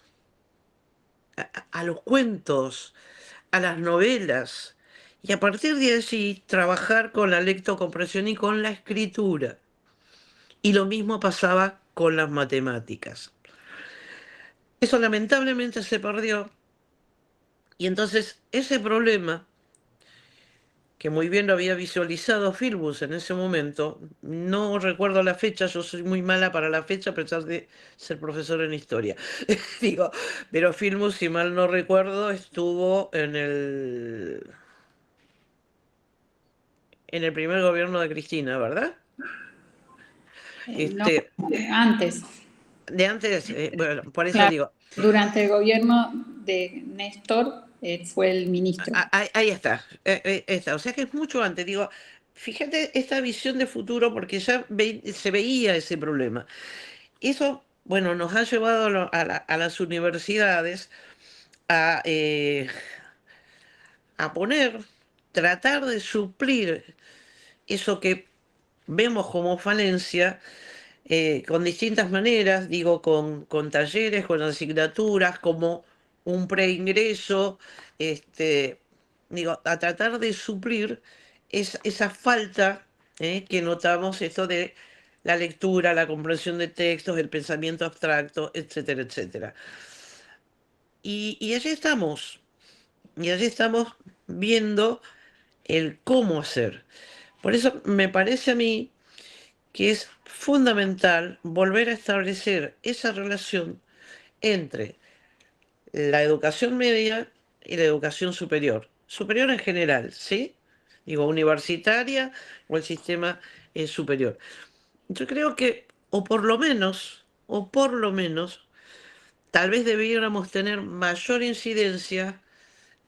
a los cuentos, a las novelas, y a partir de allí trabajar con la lectocomprensión y con la escritura. Y lo mismo pasaba con las matemáticas. Eso lamentablemente se perdió. Y entonces ese problema, que muy bien lo había visualizado Filbus en ese momento, no recuerdo la fecha, yo soy muy mala para la fecha a pesar de ser profesor en historia, digo, pero Filbus, si mal no recuerdo, estuvo en el primer gobierno de Cristina, ¿verdad? No, Este, antes, de antes, bueno, por eso claro, digo, durante el gobierno de Néstor fue el ministro. ahí está, está, o sea que es mucho antes, digo, fíjate esta visión de futuro porque ya se veía ese problema. Eso, bueno, nos ha llevado a las universidades a, a poner, tratar de suplir eso que vemos como falencia con distintas maneras, digo, con talleres, con asignaturas, como un preingreso, digo, a tratar de suplir esa falta que notamos, esto de la lectura, la comprensión de textos, el pensamiento abstracto, etcétera, etcétera. Y allí estamos viendo el cómo hacer. Por eso me parece a mí que es fundamental volver a establecer esa relación entre la educación media y la educación superior. Superior en general, ¿sí? Digo, universitaria o el sistema superior. Yo creo que, o por lo menos, tal vez debiéramos tener mayor incidencia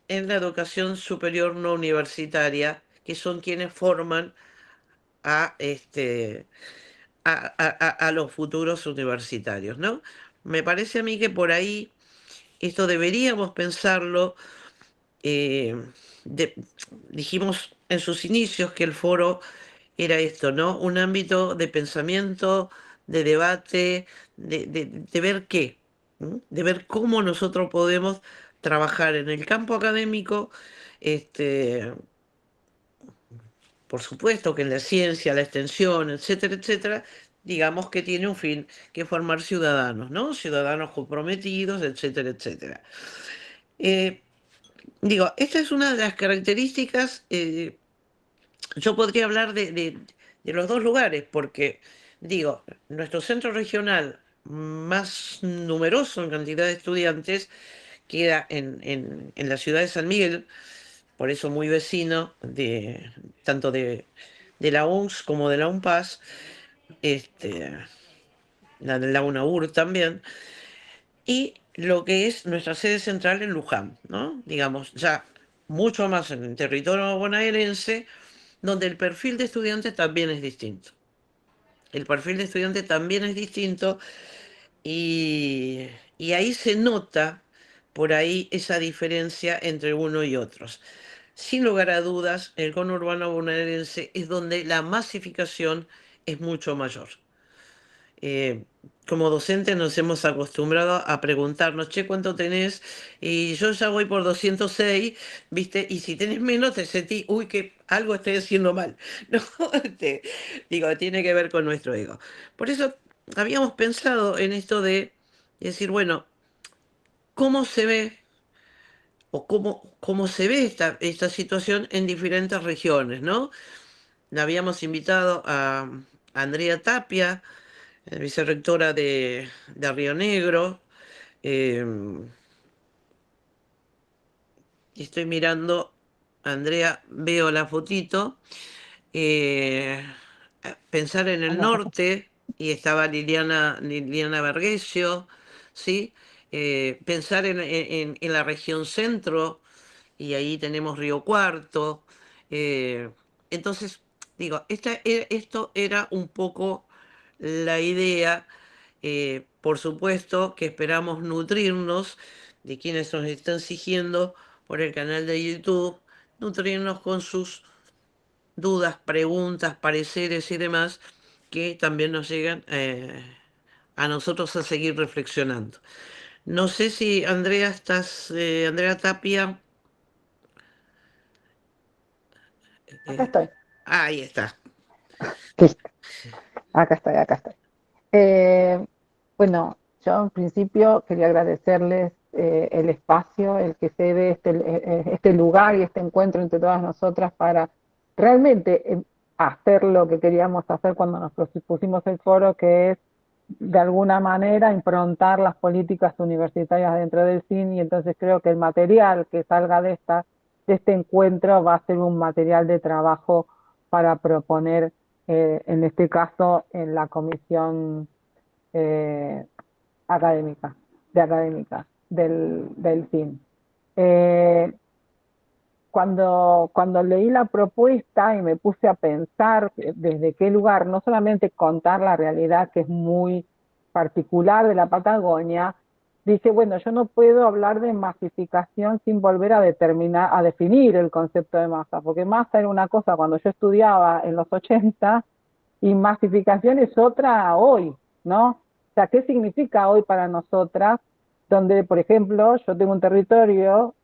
en la educación superior no universitaria, que son quienes forman a, a los futuros universitarios, ¿no? Me parece a mí que por ahí esto deberíamos pensarlo. eh, de- Dijimos en sus inicios que el foro era esto, ¿no? Un ámbito de pensamiento, de debate, de ver qué, ¿m? De ver cómo nosotros podemos trabajar en el campo académico, este, por supuesto que en la ciencia, la extensión, etcétera, etcétera, digamos que tiene un fin, que es formar ciudadanos, ¿no? Ciudadanos comprometidos, etcétera, etcétera. Eh, Digo, esta es una de las características yo podría hablar de los dos lugares, porque digo, nuestro centro regional más numeroso en cantidad de estudiantes queda en la ciudad de San Miguel, por eso muy vecino tanto de la UNS como de la UNPAS, este, de la UNAUR también, y lo que es nuestra sede central en Luján, ¿no? Digamos, ya mucho más en el territorio bonaerense, donde el perfil de estudiante también es distinto. El perfil de estudiante también es distinto y, y ahí se nota por ahí esa diferencia entre uno y otros. Sin lugar a dudas, el conurbano bonaerense es donde la masificación es mucho mayor. eh, Como docentes nos hemos acostumbrado a preguntarnos, che, ¿cuánto tenés? Y yo ya voy por 206, ¿viste? Y si tenés menos te sentís, uy, que algo estoy haciendo mal. No, digo, tiene que ver con nuestro ego. Por eso habíamos pensado en esto de decir, bueno, ¿cómo se ve o cómo se ve esta situación en diferentes regiones, ¿no? La habíamos invitado a Andrea Tapia, vicerrectora de Río Negro. eh, y estoy mirando, Andrea, veo la fotito. eh, Pensar en el norte, y estaba Liliana Vergesio, ¿sí? Pensar en la región centro, y ahí tenemos Río Cuarto. eh, entonces, digo, esto era un poco la idea. Por supuesto que esperamos nutrirnos de quienes nos están siguiendo por el canal de YouTube, nutrirnos con sus dudas, preguntas, pareceres y demás, que también nos llegan a nosotros a seguir reflexionando. No sé si Andrea Andrea Tapia, Acá eh, estoy, ahí está. listo, acá estoy, acá estoy. Eh, bueno, yo en principio quería agradecerles el espacio, el que se dé este lugar y este encuentro entre todas nosotras para realmente hacer lo que queríamos hacer cuando nos pusimos el foro, que es de alguna manera improntar las políticas universitarias dentro del CIN, y entonces creo que el material que salga de este encuentro va a ser un material de trabajo para proponer, en este caso, en la comisión eh, académica, del CIN. Eh, cuando leí la propuesta y me puse a pensar desde qué lugar, no solamente contar la realidad que es muy particular de la Patagonia, dije, bueno, yo no puedo hablar de masificación sin volver a definir el concepto de masa, porque masa era una cosa cuando yo estudiaba en los 80 y masificación es otra hoy, ¿no? O sea, ¿qué significa hoy para nosotras? Donde, por ejemplo, yo tengo un territorio,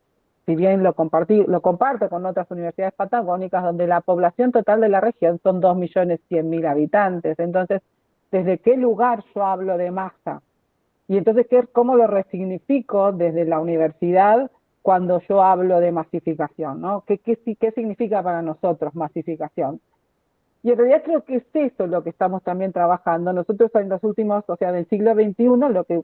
si bien lo comparto con otras universidades patagónicas, donde la población total de la región son 2.100.000 habitantes. Entonces, ¿desde qué lugar yo hablo de masa? Y entonces, ¿cómo lo resignifico desde la universidad cuando yo hablo de masificación, ¿no? ¿Qué significa para nosotros masificación? Y en realidad creo que es eso lo que estamos también trabajando. Nosotros en los últimos, o sea, del siglo XXI, lo que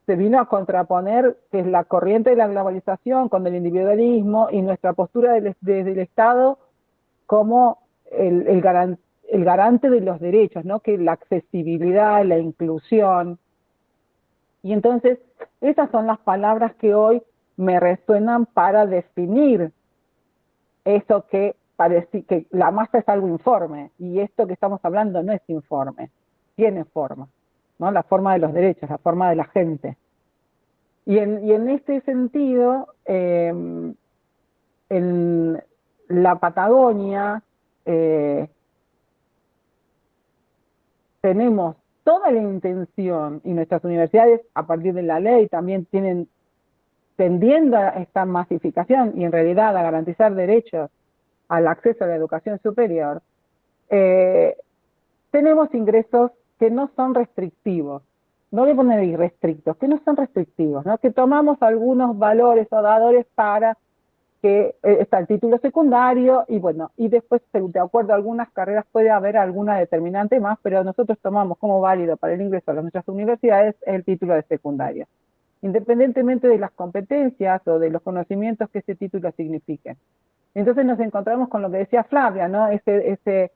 se vino a contraponer, que es la corriente de la globalización con el individualismo y nuestra postura desde el Estado como el garante de los derechos, ¿no? Que la accesibilidad, la inclusión. Y entonces, esas son las palabras que hoy me resuenan para definir eso que parece que la masa es algo informe, y esto que estamos hablando no es informe, tiene forma, ¿no? La forma de los derechos, la forma de la gente. Y en este sentido, en la Patagonia tenemos toda la intención, y nuestras universidades, a partir de la ley, también tienen tendiendo a esta masificación y en realidad a garantizar derechos al acceso a la educación superior, tenemos ingresos que no son restrictivos, no voy a poner irrestrictos, que no son restrictivos, ¿no? Que tomamos algunos valores o dadores para que está el título secundario y bueno, y después de acuerdo a algunas carreras puede haber alguna determinante más, pero nosotros tomamos como válido para el ingreso a nuestras universidades el título de secundaria, independientemente de las competencias o de los conocimientos que ese título signifique. Entonces nos encontramos con lo que decía Flavia, ¿no? Esa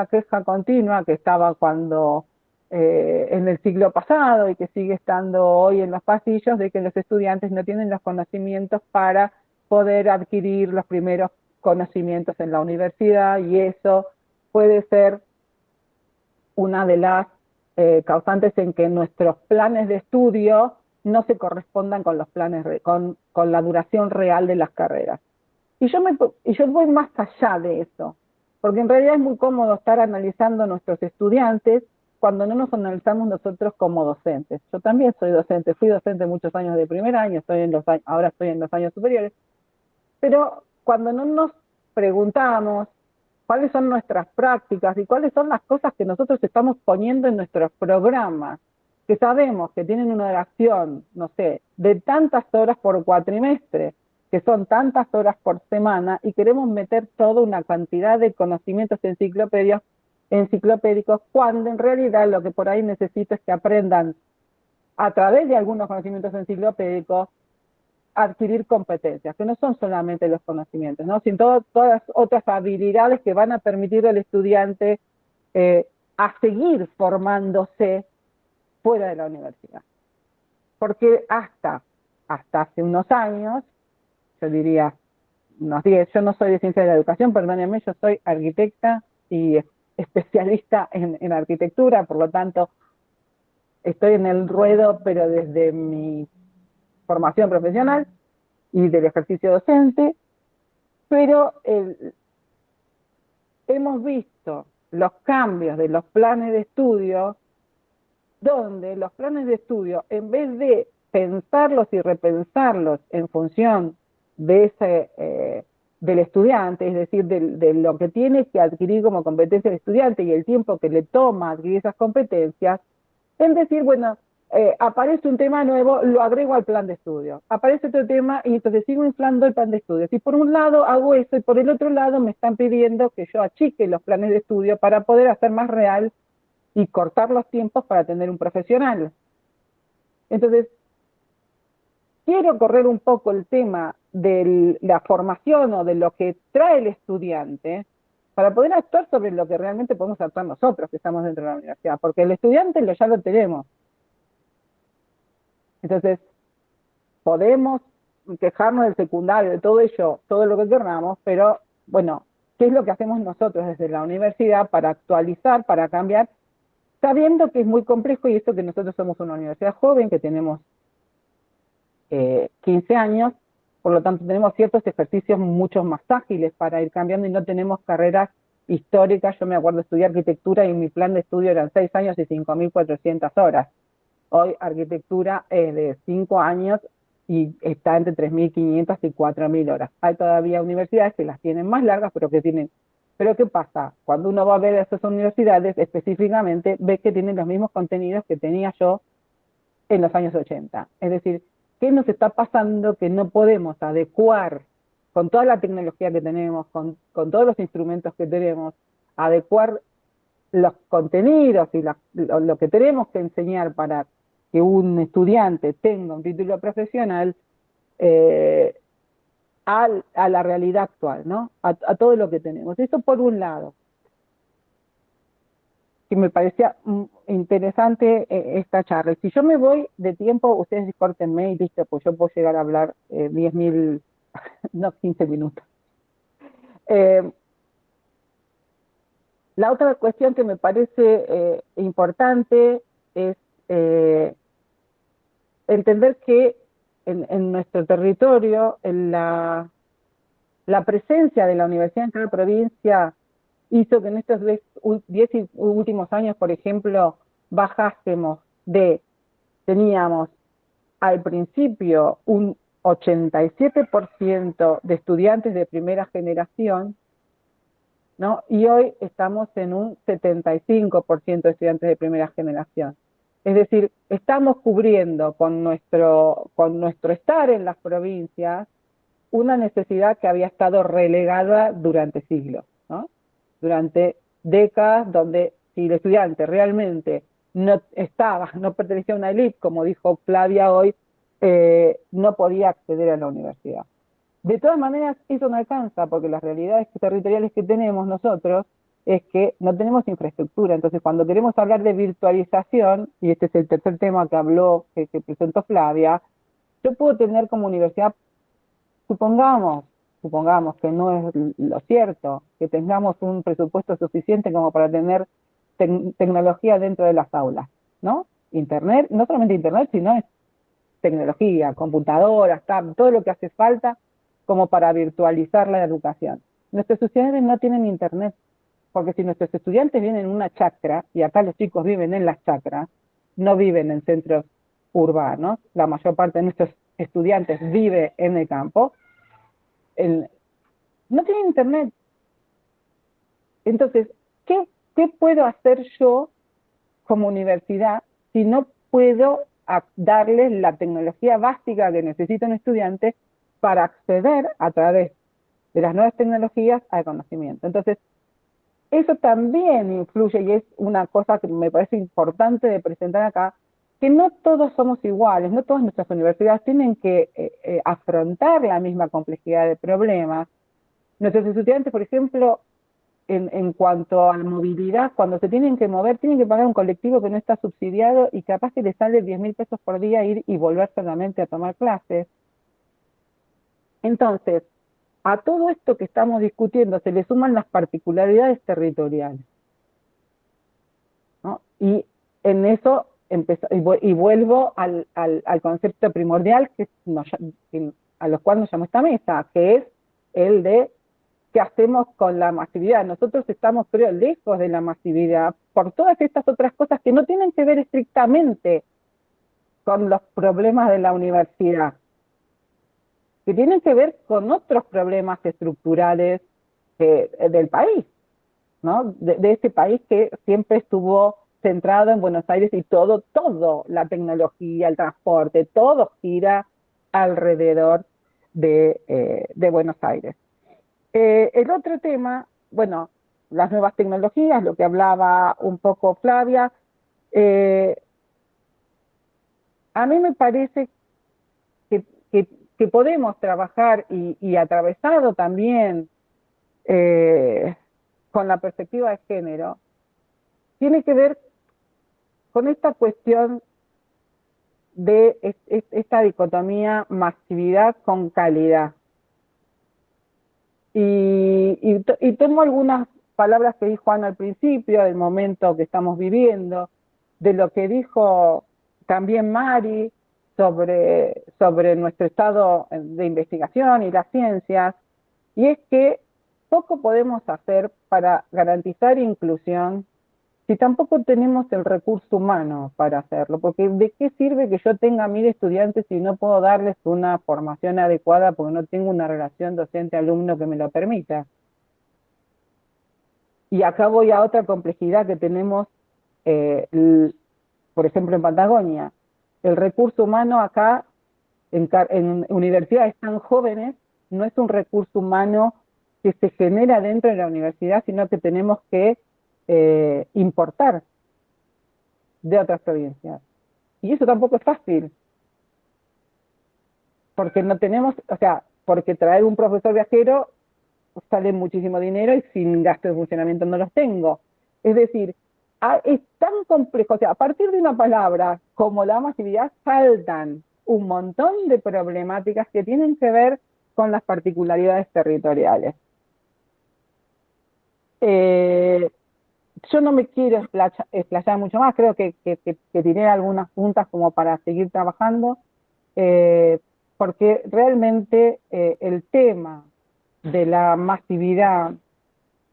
queja continua que estaba cuando en el siglo pasado y que sigue estando hoy en los pasillos, de que los estudiantes no tienen los conocimientos para poder adquirir los primeros conocimientos en la universidad, y eso puede ser una de las causantes en que nuestros planes de estudio no se correspondan con los planes, con la duración real de las carreras. Y yo voy más allá de eso, porque en realidad es muy cómodo estar analizando a nuestros estudiantes cuando no nos analizamos nosotros como docentes. Yo también soy docente, fui docente muchos años de primer año, ahora estoy en los años superiores, pero cuando no nos preguntamos cuáles son nuestras prácticas y cuáles son las cosas que nosotros estamos poniendo en nuestros programas, que sabemos que tienen una duración, no sé, de tantas horas por cuatrimestre, que son tantas horas por semana, y queremos meter toda una cantidad de conocimientos enciclopédicos, cuando en realidad lo que por ahí necesito es que aprendan a través de algunos conocimientos enciclopédicos adquirir competencias, que no son solamente los conocimientos, ¿no? Sino todas otras habilidades que van a permitir al estudiante a seguir formándose fuera de la universidad. Porque hasta hace unos años, yo diría unos 10, yo no soy de ciencia de la educación, perdónenme, yo soy arquitecta y especialista en arquitectura, por lo tanto estoy en el ruedo, pero desde mi formación profesional y del ejercicio docente, pero hemos visto los cambios de los planes de estudio, donde los planes de estudio, en vez de pensarlos y repensarlos en función de del estudiante, es decir, de lo que tiene que adquirir como competencia el estudiante y el tiempo que le toma adquirir esas competencias, en decir, bueno, aparece un tema nuevo, lo agrego al plan de estudio. Aparece otro tema y entonces sigo inflando el plan de estudio. Si por un lado hago eso y por el otro lado me están pidiendo que yo achique los planes de estudio para poder hacer más real y cortar los tiempos para tener un profesional. Entonces, quiero correr un poco el tema de la formación o de lo que trae el estudiante para poder actuar sobre lo que realmente podemos actuar nosotros que estamos dentro de la universidad, porque el estudiante ya lo tenemos. Entonces, podemos quejarnos del secundario, de todo ello, todo lo que queramos, pero bueno, ¿qué es lo que hacemos nosotros desde la universidad para actualizar, para cambiar, sabiendo que es muy complejo, y esto que nosotros somos una universidad joven, que tenemos 15 años, por lo tanto tenemos ciertos ejercicios mucho más ágiles para ir cambiando y no tenemos carreras históricas? Yo me acuerdo de estudiar arquitectura y mi plan de estudio eran 6 años y 5.400 horas. Hoy arquitectura es de 5 años y está entre 3.500 y 4.000 horas. Hay todavía universidades que las tienen más largas, pero que tienen... Pero ¿qué pasa? Cuando uno va a ver esas universidades específicamente, ve que tienen los mismos contenidos que tenía yo en los años 80. Es decir, ¿qué nos está pasando que no podemos adecuar con toda la tecnología que tenemos, con todos los instrumentos que tenemos, adecuar los contenidos y lo que tenemos que enseñar para que un estudiante tenga un título profesional a la realidad actual, ¿no? A todo lo que tenemos? Eso por un lado, que me parecía interesante esta charla. Y si yo me voy de tiempo, ustedes córtenme y listo, pues yo puedo llegar a hablar 10.000, no, 15 minutos. La otra cuestión que me parece importante es entender que en nuestro territorio, la presencia de la universidad en cada provincia hizo que en estos 10 últimos años, por ejemplo, bajásemos teníamos al principio un 87% de estudiantes de primera generación, ¿no? Y hoy estamos en un 75% de estudiantes de primera generación. Es decir, estamos cubriendo con nuestro estar en las provincias una necesidad que había estado relegada durante siglos, ¿no? Durante décadas, donde si el estudiante realmente no pertenecía a una élite, como dijo Flavia hoy, no podía acceder a la universidad. De todas maneras, eso no alcanza, porque las realidades territoriales que tenemos nosotros es que no tenemos infraestructura. Entonces, cuando queremos hablar de virtualización, y este es el tercer tema que presentó Flavia, yo puedo tener como universidad, supongamos que no es lo cierto, que tengamos un presupuesto suficiente como para tener tecnología dentro de las aulas, ¿no? Internet, no solamente internet, sino tecnología, computadoras, todo lo que hace falta como para virtualizar la educación. Nuestros estudiantes no tienen internet, porque si nuestros estudiantes viven en una chacra, y acá los chicos viven en las chacras, no viven en centros urbanos, la mayor parte de nuestros estudiantes vive en el campo, no tienen internet. Entonces, ¿qué puedo hacer yo como universidad si no puedo darles la tecnología básica que necesita un estudiante para acceder a través de las nuevas tecnologías al conocimiento? Entonces, eso también influye, y es una cosa que me parece importante de presentar acá, que no todos somos iguales, no todas nuestras universidades tienen que afrontar la misma complejidad de problemas. Nuestros estudiantes, por ejemplo, en cuanto a la movilidad, cuando se tienen que mover, tienen que pagar un colectivo que no está subsidiado y capaz que les sale 10.000 pesos por día ir y volver solamente a tomar clases. Entonces, a todo esto que estamos discutiendo se le suman las particularidades territoriales, ¿no? Y en eso y vuelvo al concepto primordial a los cuales nos llamó esta mesa, que es el de qué hacemos con la masividad. Nosotros estamos, creo, lejos de la masividad por todas estas otras cosas que no tienen que ver estrictamente con los problemas de la universidad, que tienen que ver con otros problemas estructurales del país, ¿no? De este país que siempre estuvo centrado en Buenos Aires y todo, la tecnología, el transporte, todo gira alrededor de Buenos Aires. El otro tema, bueno, las nuevas tecnologías, lo que hablaba un poco Flavia, a mí me parece que podemos trabajar y atravesado también con la perspectiva de género, tiene que ver con esta cuestión de esta dicotomía masividad con calidad. Y tomo algunas palabras que dijo Ana al principio, del momento que estamos viviendo, de lo que dijo también Mari sobre nuestro estado de investigación y las ciencias, y es que poco podemos hacer para garantizar inclusión si tampoco tenemos el recurso humano para hacerlo, porque ¿de qué sirve que yo tenga 1.000 estudiantes si no puedo darles una formación adecuada porque no tengo una relación docente-alumno que me lo permita? Y acá voy a otra complejidad que tenemos, por ejemplo, en Patagonia. El recurso humano acá, en universidades tan jóvenes, no es un recurso humano que se genera dentro de la universidad, sino que tenemos que importar de otras provincias. Y eso tampoco es fácil, porque no tenemos, o sea, porque traer un profesor viajero sale muchísimo dinero y sin gasto de funcionamiento no los tengo. Es decir, es tan complejo, o sea, a partir de una palabra como la masividad saltan un montón de problemáticas que tienen que ver con las particularidades territoriales. Yo no me quiero explayar mucho más, creo que tiré algunas puntas como para seguir trabajando, porque realmente el tema de la masividad,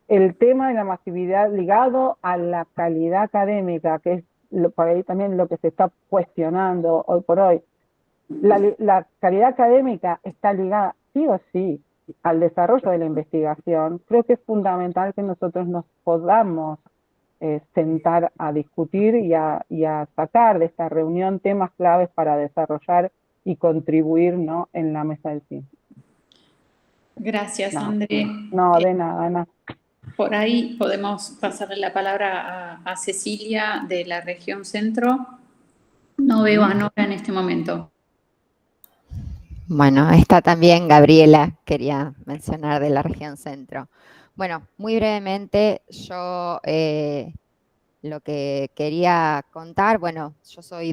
ligado a la calidad académica, que es por ahí también lo que se está cuestionando hoy por hoy, la calidad académica está ligada sí o sí al desarrollo de la investigación. Creo que es fundamental que nosotros nos podamos sentar a discutir y a sacar de esta reunión temas claves para desarrollar y contribuir, ¿no?, en la mesa del cine. Gracias, No, André. no, de nada, Ana. Por ahí podemos pasarle la palabra a Cecilia de la región centro. No veo a Nora en este momento. Bueno, está también Gabriela, quería mencionar, de la región centro. Bueno, muy brevemente, yo lo que quería contar, bueno, yo soy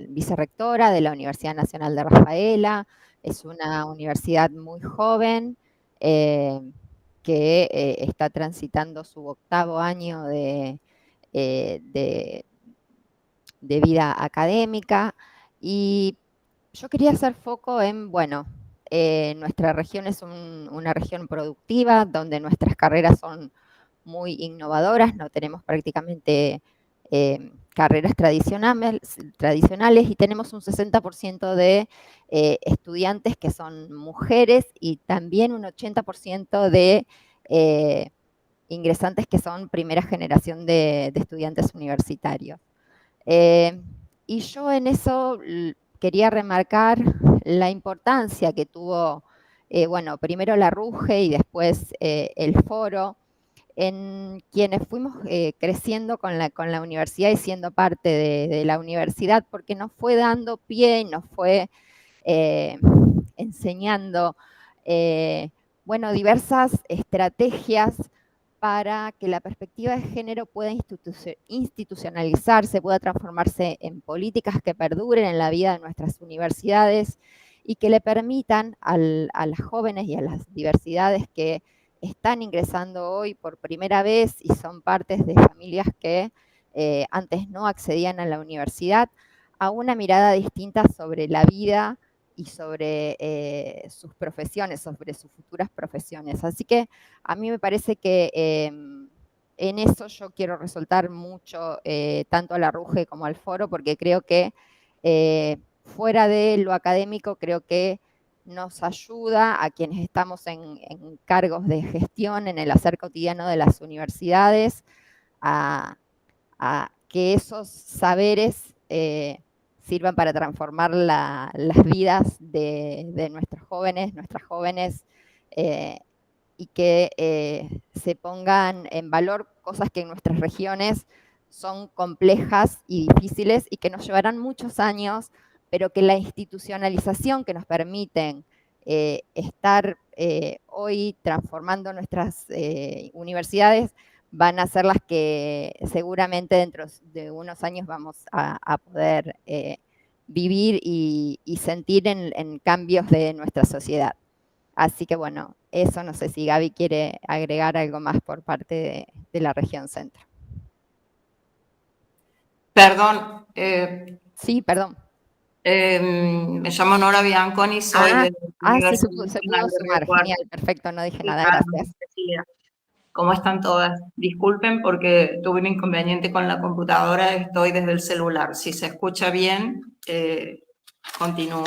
vicerrectora de la Universidad Nacional de Rafaela, es una universidad muy joven que está transitando su 8º año eh, de, de vida académica y yo quería hacer foco en, bueno, nuestra región es una región productiva donde nuestras carreras son muy innovadoras, no tenemos prácticamente carreras tradicionales y tenemos un 60% de estudiantes que son mujeres y también un 80% de ingresantes que son primera generación de estudiantes universitarios. Y yo en eso quería remarcar la importancia que tuvo, bueno, primero la RUGE y después el foro, en quienes fuimos creciendo con la universidad y siendo parte de la universidad, porque nos fue dando pie y nos fue enseñando, bueno, diversas estrategias para que la perspectiva de género pueda institucionalizarse, pueda transformarse en políticas que perduren en la vida de nuestras universidades y que le permitan a las jóvenes y a las diversidades que están ingresando hoy por primera vez y son partes de familias que antes no accedían a la universidad, a una mirada distinta sobre la vida y sobre sus profesiones, sobre sus futuras profesiones. Así que a mí me parece que en eso yo quiero resaltar mucho tanto a la RUGE como al foro, porque creo que fuera de lo académico, creo que nos ayuda a quienes estamos en cargos de gestión en el hacer cotidiano de las universidades a que esos saberes sirvan para transformar las vidas de nuestros jóvenes, nuestras jóvenes, y que se pongan en valor cosas que en nuestras regiones son complejas y difíciles y que nos llevarán muchos años, pero que la institucionalización que nos permiten estar hoy transformando nuestras universidades van a ser las que seguramente dentro de unos años vamos a poder vivir y sentir en cambios de nuestra sociedad. Así que bueno, eso no sé si Gaby quiere agregar algo más por parte de la región centro. Perdón. Sí, perdón. Me llamo Nora Bianconi, soy de la Universidad sí, se Nacional pudo de sumar. Río Cuarto. Genial, perfecto, no dije nada, Claro, gracias. Cecilia. ¿Cómo están todas? Disculpen porque tuve un inconveniente con la computadora, estoy desde el celular. Si se escucha bien, continúo.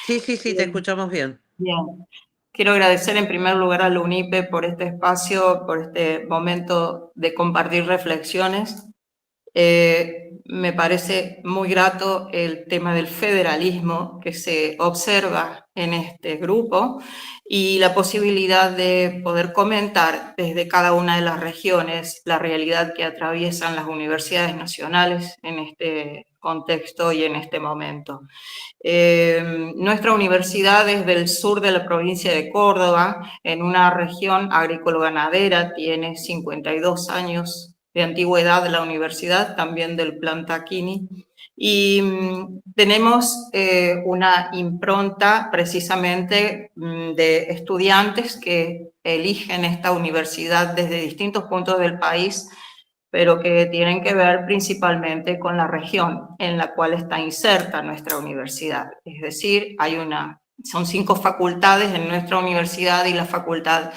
Sí, te escuchamos bien. Bien. Quiero agradecer en primer lugar a la UNIPE por este espacio, por este momento de compartir reflexiones. Me parece muy grato el tema del federalismo que se observa en este grupo y la posibilidad de poder comentar desde cada una de las regiones la realidad que atraviesan las universidades nacionales en este contexto y en este momento. Nuestra universidad es del sur de la provincia de Córdoba, en una región agrícola-ganadera, tiene 52 años de antigüedad la universidad, también del Plan Tacchini, y tenemos una impronta precisamente de estudiantes que eligen esta universidad desde distintos puntos del país, pero que tienen que ver principalmente con la región en la cual está inserta nuestra universidad. Es decir, son 5 facultades en nuestra universidad y la facultad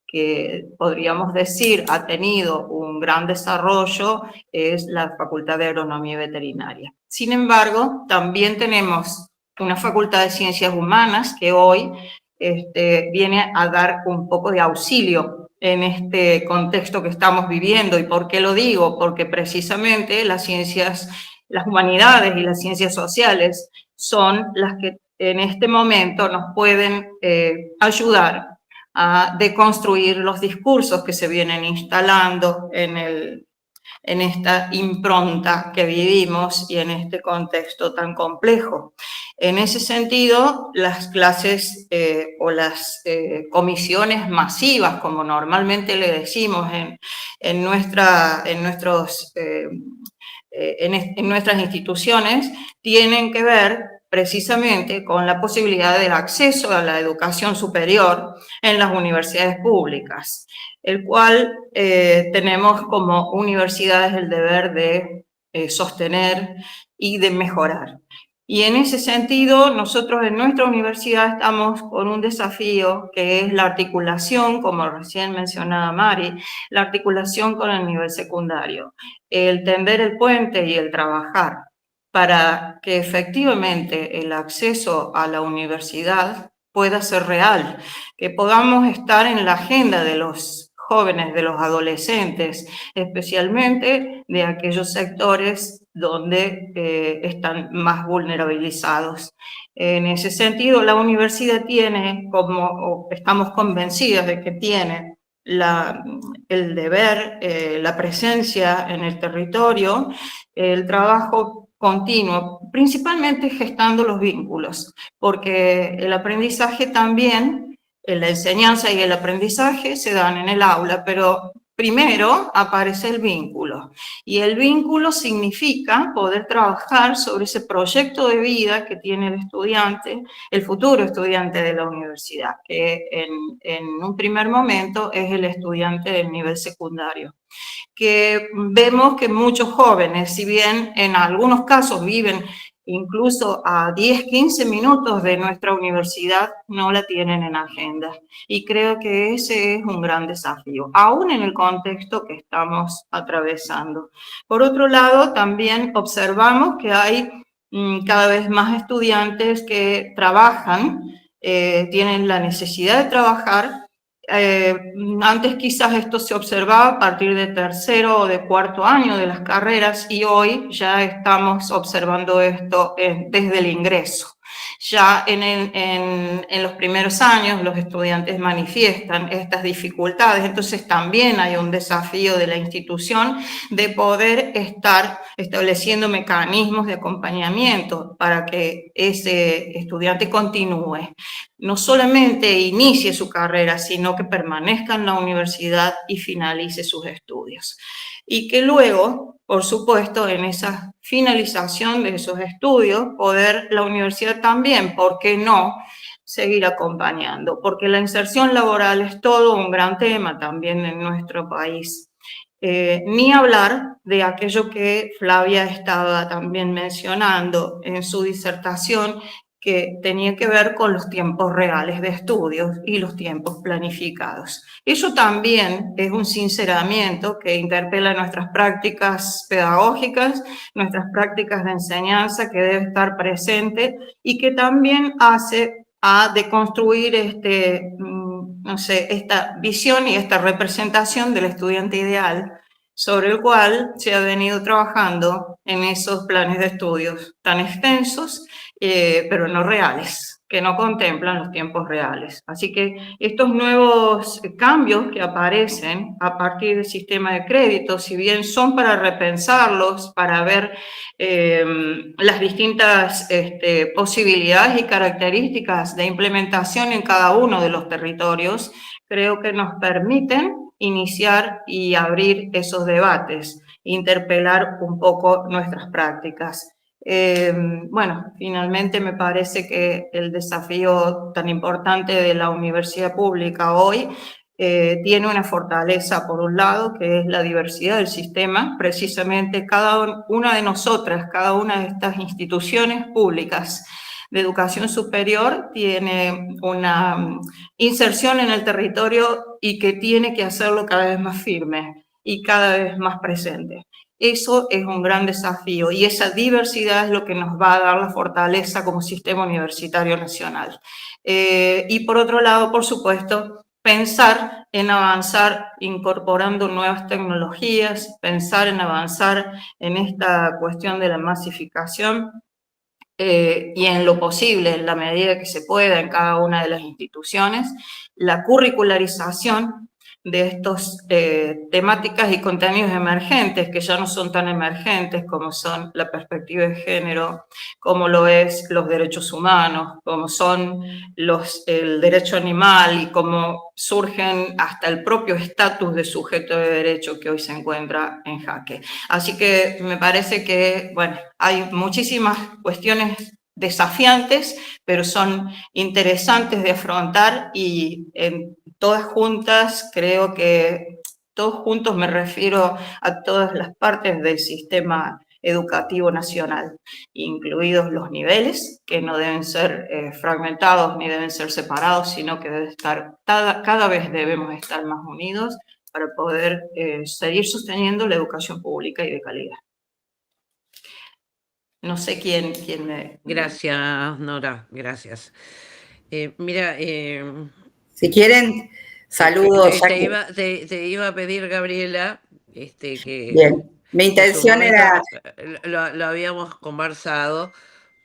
que podríamos decir ha tenido un gran desarrollo es la Facultad de Agronomía y Veterinaria. Sin embargo, también tenemos una Facultad de Ciencias Humanas que hoy viene a dar un poco de auxilio en este contexto que estamos viviendo. ¿Y por qué lo digo? Porque precisamente las humanidades y las ciencias sociales son las que en este momento nos pueden ayudar a deconstruir los discursos que se vienen instalando en esta impronta que vivimos y en este contexto tan complejo. En ese sentido, las clases o las comisiones masivas, como normalmente le decimos en nuestras instituciones, tienen que ver precisamente con la posibilidad del acceso a la educación superior en las universidades públicas, el cual tenemos como universidades el deber de sostener y de mejorar. Y en ese sentido, nosotros en nuestra universidad estamos con un desafío que es la articulación, como recién mencionaba Mari, la articulación con el nivel secundario, el tender el puente y el trabajar para que efectivamente el acceso a la universidad pueda ser real, que podamos estar en la agenda de los jóvenes, de los adolescentes, especialmente de aquellos sectores donde están más vulnerabilizados. En ese sentido, la universidad tiene, o estamos convencidas de que tiene, el deber, la presencia en el territorio, el trabajo continuo, principalmente gestando los vínculos, porque el aprendizaje también, la enseñanza y el aprendizaje se dan en el aula, pero primero aparece el vínculo, y el vínculo significa poder trabajar sobre ese proyecto de vida que tiene el estudiante, el futuro estudiante de la universidad, que en un primer momento es el estudiante del nivel secundario. Que vemos que muchos jóvenes, si bien en algunos casos viven incluso a 10, 15 minutos de nuestra universidad, no la tienen en agenda. Y creo que ese es un gran desafío, aún en el contexto que estamos atravesando. Por otro lado, también observamos que hay cada vez más estudiantes que trabajan, tienen la necesidad de trabajar. Antes quizás esto se observaba a partir de tercero o de cuarto año de las carreras, y hoy ya estamos observando esto desde el ingreso. Ya en los primeros años los estudiantes manifiestan estas dificultades, entonces también hay un desafío de la institución de poder estar estableciendo mecanismos de acompañamiento para que ese estudiante continúe. No solamente inicie su carrera, sino que permanezca en la universidad y finalice sus estudios. Y que luego, por supuesto, en esa finalización de esos estudios, poder la universidad también, ¿por qué no?, seguir acompañando, porque la inserción laboral es todo un gran tema también en nuestro país. Ni hablar de aquello que Flavia estaba también mencionando en su disertación, que tenía que ver con los tiempos reales de estudios y los tiempos planificados. Eso también es un sinceramiento que interpela nuestras prácticas pedagógicas, nuestras prácticas de enseñanza, que debe estar presente y que también hace a deconstruir esta visión y esta representación del estudiante ideal, sobre el cual se ha venido trabajando en esos planes de estudios tan extensos, pero no reales, que no contemplan los tiempos reales. Así que estos nuevos cambios que aparecen a partir del sistema de crédito, si bien son para repensarlos, para ver las distintas posibilidades y características de implementación en cada uno de los territorios, creo que nos permiten iniciar y abrir esos debates, interpelar un poco nuestras prácticas. Bueno, finalmente me parece que el desafío tan importante de la universidad pública hoy tiene una fortaleza, por un lado, que es la diversidad del sistema. Precisamente cada una de nosotras, cada una de estas instituciones públicas de educación superior tiene una inserción en el territorio y que tiene que hacerlo cada vez más firme y cada vez más presente. Eso es un gran desafío y esa diversidad es lo que nos va a dar la fortaleza como sistema universitario nacional. Y por otro lado, por supuesto, pensar en avanzar incorporando nuevas tecnologías, pensar en avanzar en esta cuestión de la masificación, y en lo posible, en la medida que se pueda en cada una de las instituciones, la curricularización de estas temáticas y contenidos emergentes, que ya no son tan emergentes como son la perspectiva de género, como lo es los derechos humanos, como son el derecho animal y como surgen hasta el propio estatus de sujeto de derecho que hoy se encuentra en jaque. Así que me parece que, bueno, hay muchísimas cuestiones desafiantes, pero son interesantes de afrontar y todas juntas, creo que todos juntos me refiero a todas las partes del sistema educativo nacional, incluidos los niveles, que no deben ser fragmentados ni deben ser separados, sino que deben estar, cada vez debemos estar más unidos para poder seguir sosteniendo la educación pública y de calidad. No sé quién me... Gracias, Nora, gracias. Mira, si quieren, saludos. te iba a pedir, Gabriela, que Bien, mi en su intención momento era... lo habíamos conversado,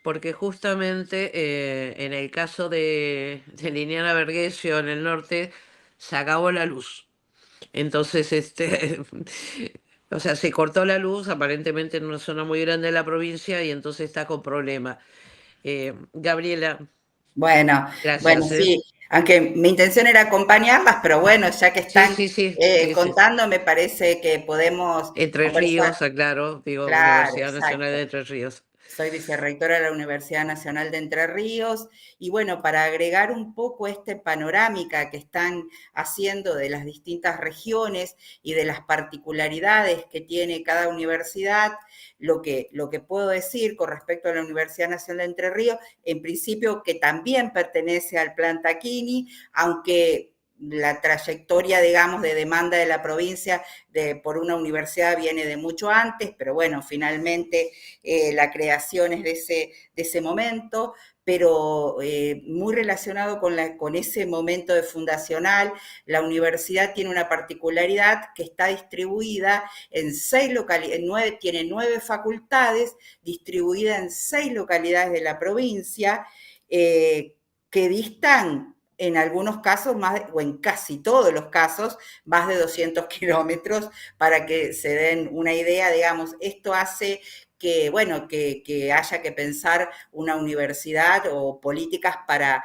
porque justamente en el caso de Liliana Vergesio en el norte, se acabó la luz. Entonces, o sea, se cortó la luz aparentemente en una zona muy grande de la provincia y entonces está con problemas. Gabriela, Bueno, gracias. sí, aunque mi intención era acompañarlas, pero bueno, ya que están Sí. contando, me parece que podemos Entre conversar. Ríos, aclaro, digo, Claro, Universidad Nacional de exacto. Entre Ríos. Soy vicerrectora de la Universidad Nacional de Entre Ríos y bueno, para agregar un poco esta panorámica que están haciendo de las distintas regiones y de las particularidades que tiene cada universidad, lo que puedo decir con respecto a la Universidad Nacional de Entre Ríos, en principio que también pertenece al Plan Tacchini, aunque la trayectoria, digamos, de demanda de la provincia por una universidad viene de mucho antes, pero bueno, finalmente la creación es de ese momento, pero muy relacionado con ese momento de fundacional, la universidad tiene una particularidad que está distribuida en 6 localidades, tiene 9 facultades distribuidas en 6 localidades de la provincia, que distan en algunos casos, o en casi todos los casos, más de 200 kilómetros, para que se den una idea, digamos, esto hace que, bueno, que haya que pensar una universidad o políticas para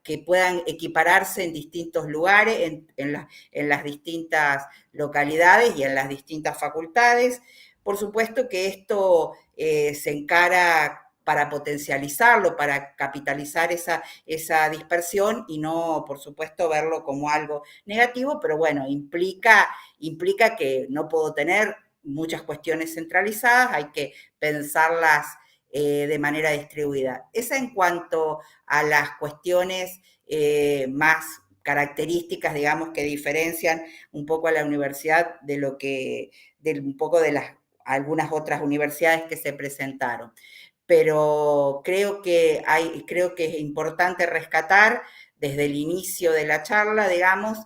que puedan equipararse en distintos lugares, en las distintas localidades y en las distintas facultades. Por supuesto que esto se encara para potencializarlo, para capitalizar esa dispersión y no, por supuesto, verlo como algo negativo, pero bueno, implica que no puedo tener muchas cuestiones centralizadas, hay que pensarlas de manera distribuida. Esa en cuanto a las cuestiones más características, digamos, que diferencian un poco a la universidad un poco de algunas otras universidades que se presentaron. Pero creo que es importante rescatar desde el inicio de la charla, digamos,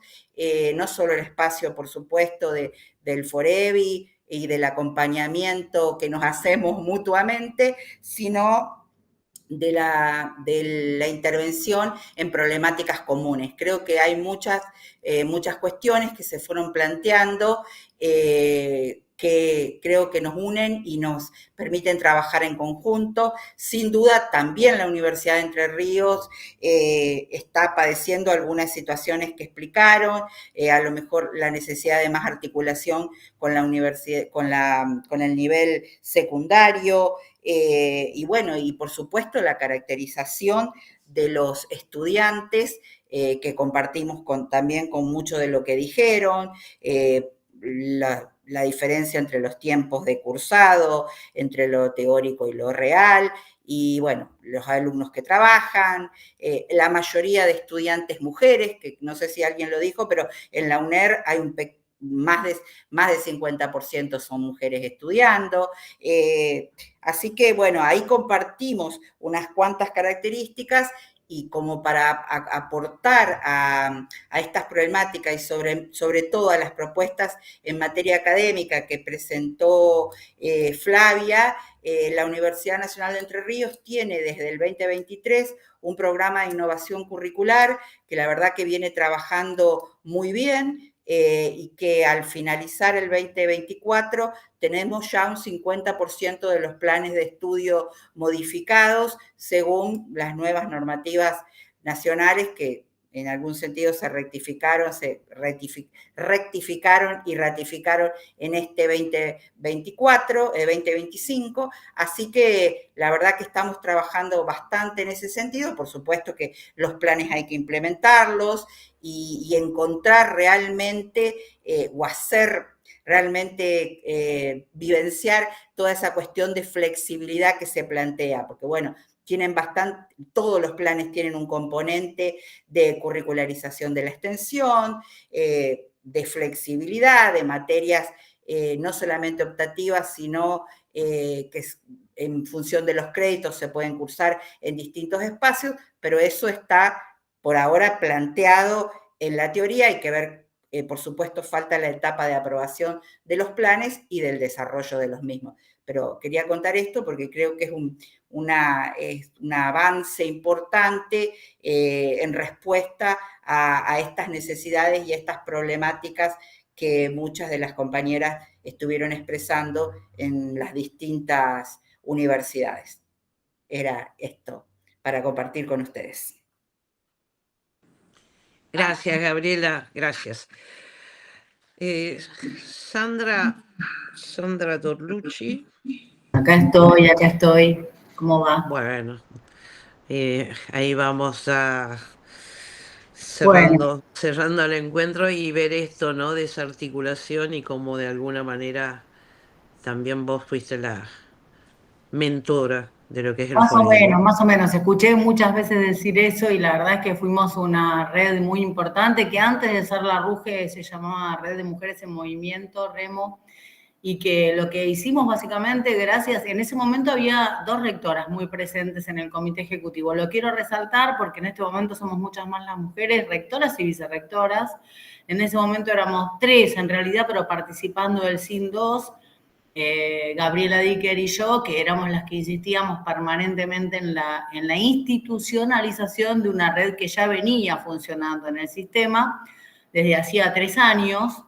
no solo el espacio, por supuesto, del Forevi y del acompañamiento que nos hacemos mutuamente, sino de la intervención en problemáticas comunes. Creo que hay muchas cuestiones que se fueron planteando que creo que nos unen y nos permiten trabajar en conjunto. Sin duda, también la Universidad de Entre Ríos está padeciendo algunas situaciones que explicaron, a lo mejor la necesidad de más articulación con la universidad, con el nivel secundario, y bueno, y por supuesto la caracterización de los estudiantes, que compartimos también con mucho de lo que dijeron, la diferencia entre los tiempos de cursado, entre lo teórico y lo real, y bueno, los alumnos que trabajan, la mayoría de estudiantes mujeres, que no sé si alguien lo dijo, pero en la UNER hay más de 50% son mujeres estudiando, así que bueno, ahí compartimos unas cuantas características y como para aportar a estas problemáticas y sobre todo a las propuestas en materia académica que presentó Flavia, la Universidad Nacional de Entre Ríos tiene desde el 2023 un programa de innovación curricular que la verdad que viene trabajando muy bien, y que al finalizar el 2024 tenemos ya un 50% de los planes de estudio modificados según las nuevas normativas nacionales que en algún sentido se rectificaron y ratificaron en este 2025, así que la verdad que estamos trabajando bastante en ese sentido. Por supuesto que los planes hay que implementarlos y encontrar realmente o hacer realmente vivenciar toda esa cuestión de flexibilidad que se plantea, porque bueno, todos los planes tienen un componente de curricularización de la extensión, de flexibilidad, de materias no solamente optativas, sino que en función de los créditos se pueden cursar en distintos espacios, pero eso está por ahora planteado en la teoría. Hay que ver, por supuesto, falta la etapa de aprobación de los planes y del desarrollo de los mismos. Pero quería contar esto porque creo que es un avance importante en respuesta a estas necesidades y a estas problemáticas que muchas de las compañeras estuvieron expresando en las distintas universidades. Era esto para compartir con ustedes. Gracias, Gabriela, gracias. Sandra Torlucci. Acá estoy. ¿Cómo va? Bueno, ahí vamos cerrando el encuentro y ver esto, ¿no? De esa articulación y cómo de alguna manera también vos fuiste la mentora de lo que es el forismo. Más o menos. Escuché muchas veces decir eso y la verdad es que fuimos una red muy importante que antes de ser la RUGE se llamaba Red de Mujeres en Movimiento, REMO, y que lo que hicimos básicamente, en ese momento había 2 rectoras muy presentes en el comité ejecutivo. Lo quiero resaltar porque en este momento somos muchas más las mujeres rectoras y vicerrectoras. En ese momento éramos 3 en realidad, pero participando del SIN 2, Gabriela Dicker y yo, que éramos las que insistíamos permanentemente en la institucionalización de una red que ya venía funcionando en el sistema desde hacía 3 años,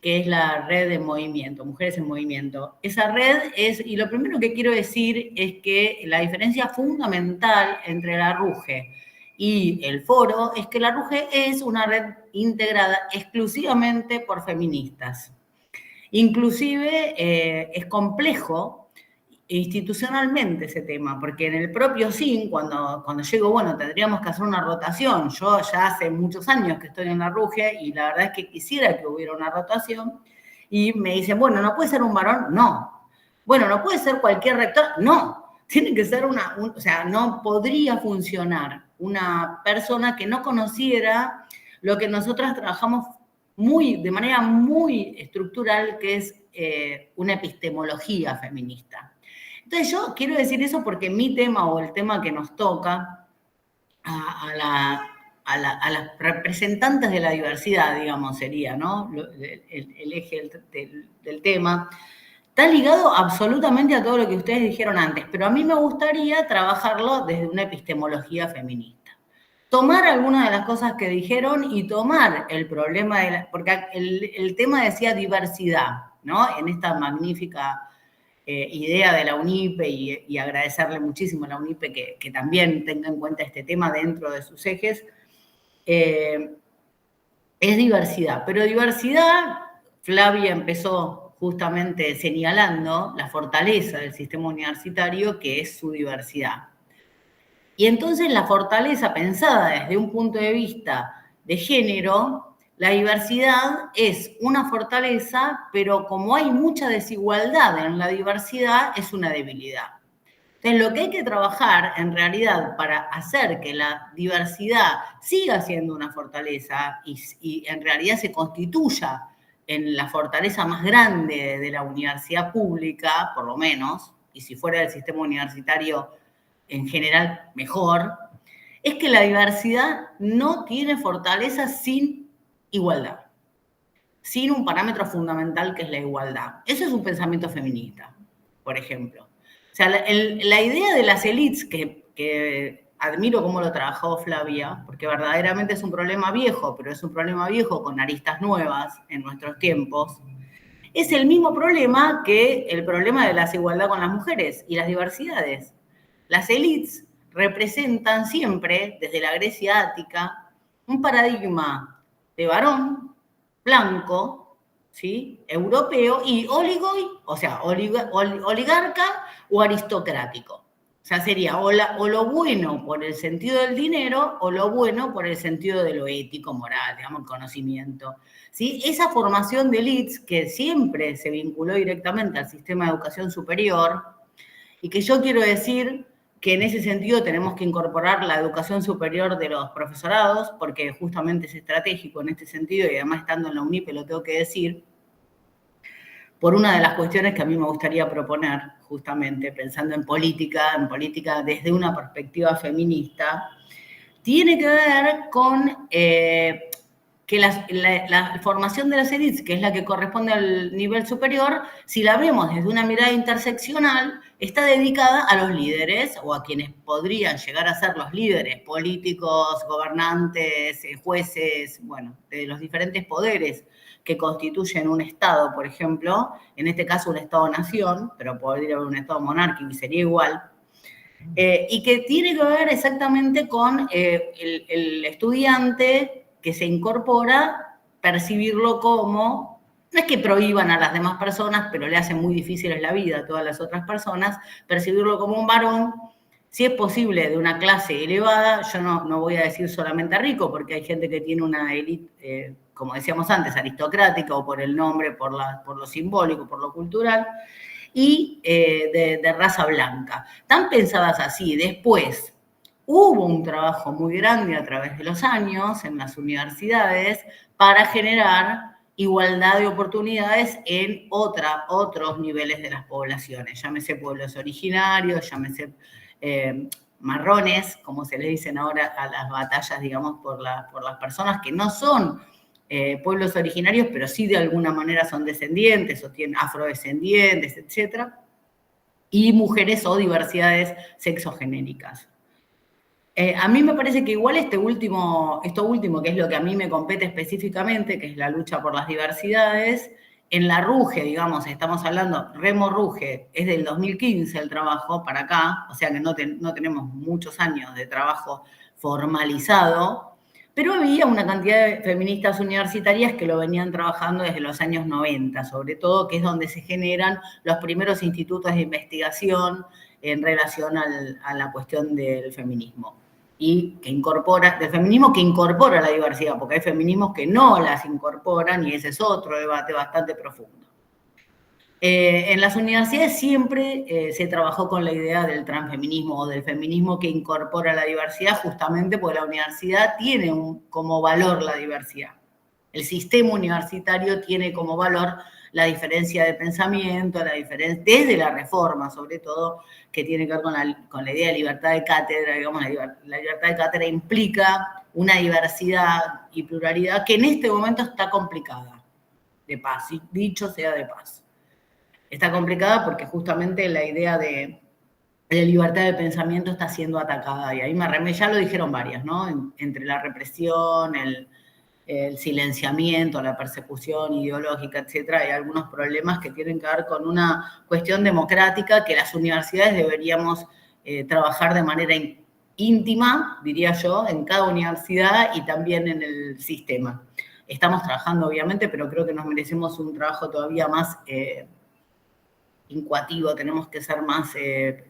que es la red de movimiento, Mujeres en Movimiento. Esa red y lo primero que quiero decir es que la diferencia fundamental entre la RUGE y el foro es que la RUGE es una red integrada exclusivamente por feministas. Inclusive es complejo institucionalmente ese tema, porque en el propio SIN, cuando llego, tendríamos que hacer una rotación. Yo ya hace muchos años que estoy en la RUGE y la verdad es que quisiera que hubiera una rotación y me dicen, ¿no puede ser un varón? No. ¿No puede ser cualquier rector? No. Tiene que ser no podría funcionar una persona que no conociera lo que nosotras trabajamos de manera muy estructural, que es una epistemología feminista. Entonces yo quiero decir eso porque mi tema o el tema que nos toca a las representantes de la diversidad, digamos, sería, ¿no? El eje del tema, está ligado absolutamente a todo lo que ustedes dijeron antes, pero a mí me gustaría trabajarlo desde una epistemología feminista. Tomar algunas de las cosas que dijeron y tomar el problema porque el tema decía diversidad, ¿no? En esta magnífica idea de la UNIPE y agradecerle muchísimo a la UNIPE que también tenga en cuenta este tema dentro de sus ejes, es diversidad. Pero diversidad, Flavia empezó justamente señalando la fortaleza del sistema universitario, que es su diversidad. Y entonces la fortaleza pensada desde un punto de vista de género, la diversidad es una fortaleza, pero como hay mucha desigualdad en la diversidad, es una debilidad. Entonces, lo que hay que trabajar en realidad para hacer que la diversidad siga siendo una fortaleza y en realidad se constituya en la fortaleza más grande de la universidad pública, por lo menos, y si fuera del sistema universitario en general, mejor, es que la diversidad no tiene fortaleza sin igualdad, sin un parámetro fundamental que es la igualdad. Eso es un pensamiento feminista, por ejemplo. O sea, la idea de las élites, que admiro cómo lo trabajó Flavia, porque verdaderamente es un problema viejo, pero es un problema viejo con aristas nuevas en nuestros tiempos, es el mismo problema que el problema de la desigualdad con las mujeres y las diversidades. Las élites representan siempre, desde la Grecia ática, un paradigma de varón blanco, ¿sí?, europeo y oligarca o aristocrático. O sea, sería o lo bueno por el sentido del dinero o lo bueno por el sentido de lo ético, moral, digamos, conocimiento. ¿Sí? Esa formación de élites que siempre se vinculó directamente al sistema de educación superior, y que yo quiero decir que en ese sentido tenemos que incorporar la educación superior de los profesorados, porque justamente es estratégico en este sentido, y además estando en la UNIPE lo tengo que decir, por una de las cuestiones que a mí me gustaría proponer, justamente pensando en política desde una perspectiva feminista, tiene que ver con que la formación de las élites, que es la que corresponde al nivel superior, si la vemos desde una mirada interseccional, está dedicada a los líderes o a quienes podrían llegar a ser los líderes políticos, gobernantes, jueces, bueno, de los diferentes poderes que constituyen un Estado, por ejemplo, en este caso un Estado-nación, pero podría haber un Estado monárquico y sería igual, y que tiene que ver exactamente con el estudiante que se incorpora, percibirlo como, no es que prohíban a las demás personas, pero le hacen muy difícil la vida a todas las otras personas, percibirlo como un varón, si es posible, de una clase elevada. Yo no voy a decir solamente rico, porque hay gente que tiene una élite, como decíamos antes, aristocrática, o por el nombre, por lo simbólico, por lo cultural, y de raza blanca. Tan pensadas así. Después hubo un trabajo muy grande a través de los años en las universidades para generar igualdad de oportunidades en otros niveles de las poblaciones, llámese pueblos originarios, llámese marrones, como se le dicen ahora a las batallas, digamos, por las personas que no son pueblos originarios, pero sí de alguna manera son descendientes o tienen afrodescendientes, etc. Y mujeres o diversidades sexogenéricas. A mí me parece que igual esto último, que es lo que a mí me compete específicamente, que es la lucha por las diversidades, en la RUGE, digamos, estamos hablando, Remo RUGE, es del 2015 el trabajo para acá, o sea que no tenemos muchos años de trabajo formalizado, pero había una cantidad de feministas universitarias que lo venían trabajando desde los años 90, sobre todo, que es donde se generan los primeros institutos de investigación en relación a la cuestión del feminismo. Y del feminismo que incorpora la diversidad, porque hay feminismos que no las incorporan, y ese es otro debate bastante profundo. En las universidades siempre se trabajó con la idea del transfeminismo o del feminismo que incorpora la diversidad, justamente porque la universidad tiene como valor la diversidad. El sistema universitario tiene como valor la diferencia de pensamiento, desde la reforma, sobre todo, que tiene que ver con la idea de libertad de cátedra. Digamos, la libertad de cátedra implica una diversidad y pluralidad que en este momento está complicada, de paz, dicho sea de paz. Está complicada porque justamente la idea de libertad de pensamiento está siendo atacada, y ahí ya lo dijeron varias, ¿no? Entre la represión, el silenciamiento, la persecución ideológica, etcétera, hay algunos problemas que tienen que ver con una cuestión democrática que las universidades deberíamos trabajar de manera íntima, diría yo, en cada universidad y también en el sistema. Estamos trabajando, obviamente, pero creo que nos merecemos un trabajo todavía más incoativo, tenemos que ser más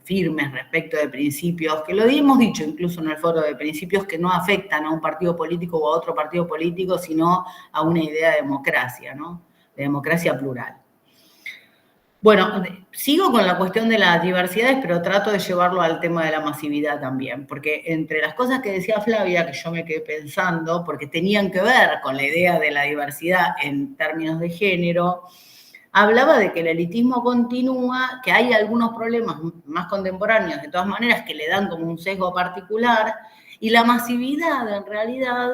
firmes respecto de principios, que lo hemos dicho incluso en el foro, de principios que no afectan a un partido político o a otro partido político, sino a una idea de democracia, ¿no? De democracia plural. Bueno, sigo con la cuestión de las diversidades, pero trato de llevarlo al tema de la masividad también, porque entre las cosas que decía Flavia, que yo me quedé pensando, porque tenían que ver con la idea de la diversidad en términos de género, hablaba de que el elitismo continúa, que hay algunos problemas más contemporáneos, de todas maneras, que le dan como un sesgo particular, Y la masividad, en realidad,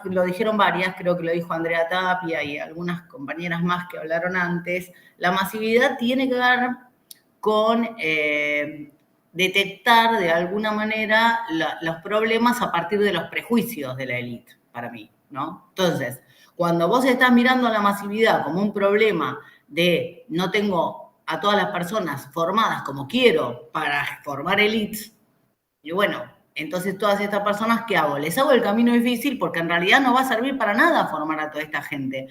lo dijeron varias, creo que lo dijo Andrea Tapia y algunas compañeras más que hablaron antes, la masividad tiene que ver con detectar de alguna manera los problemas a partir de los prejuicios de la élite, para mí, ¿no? Entonces, cuando vos estás mirando a la masividad como un problema de no tengo a todas las personas formadas como quiero para formar élites, y bueno, entonces todas estas personas, ¿qué hago? Les hago el camino difícil porque en realidad no va a servir para nada formar a toda esta gente.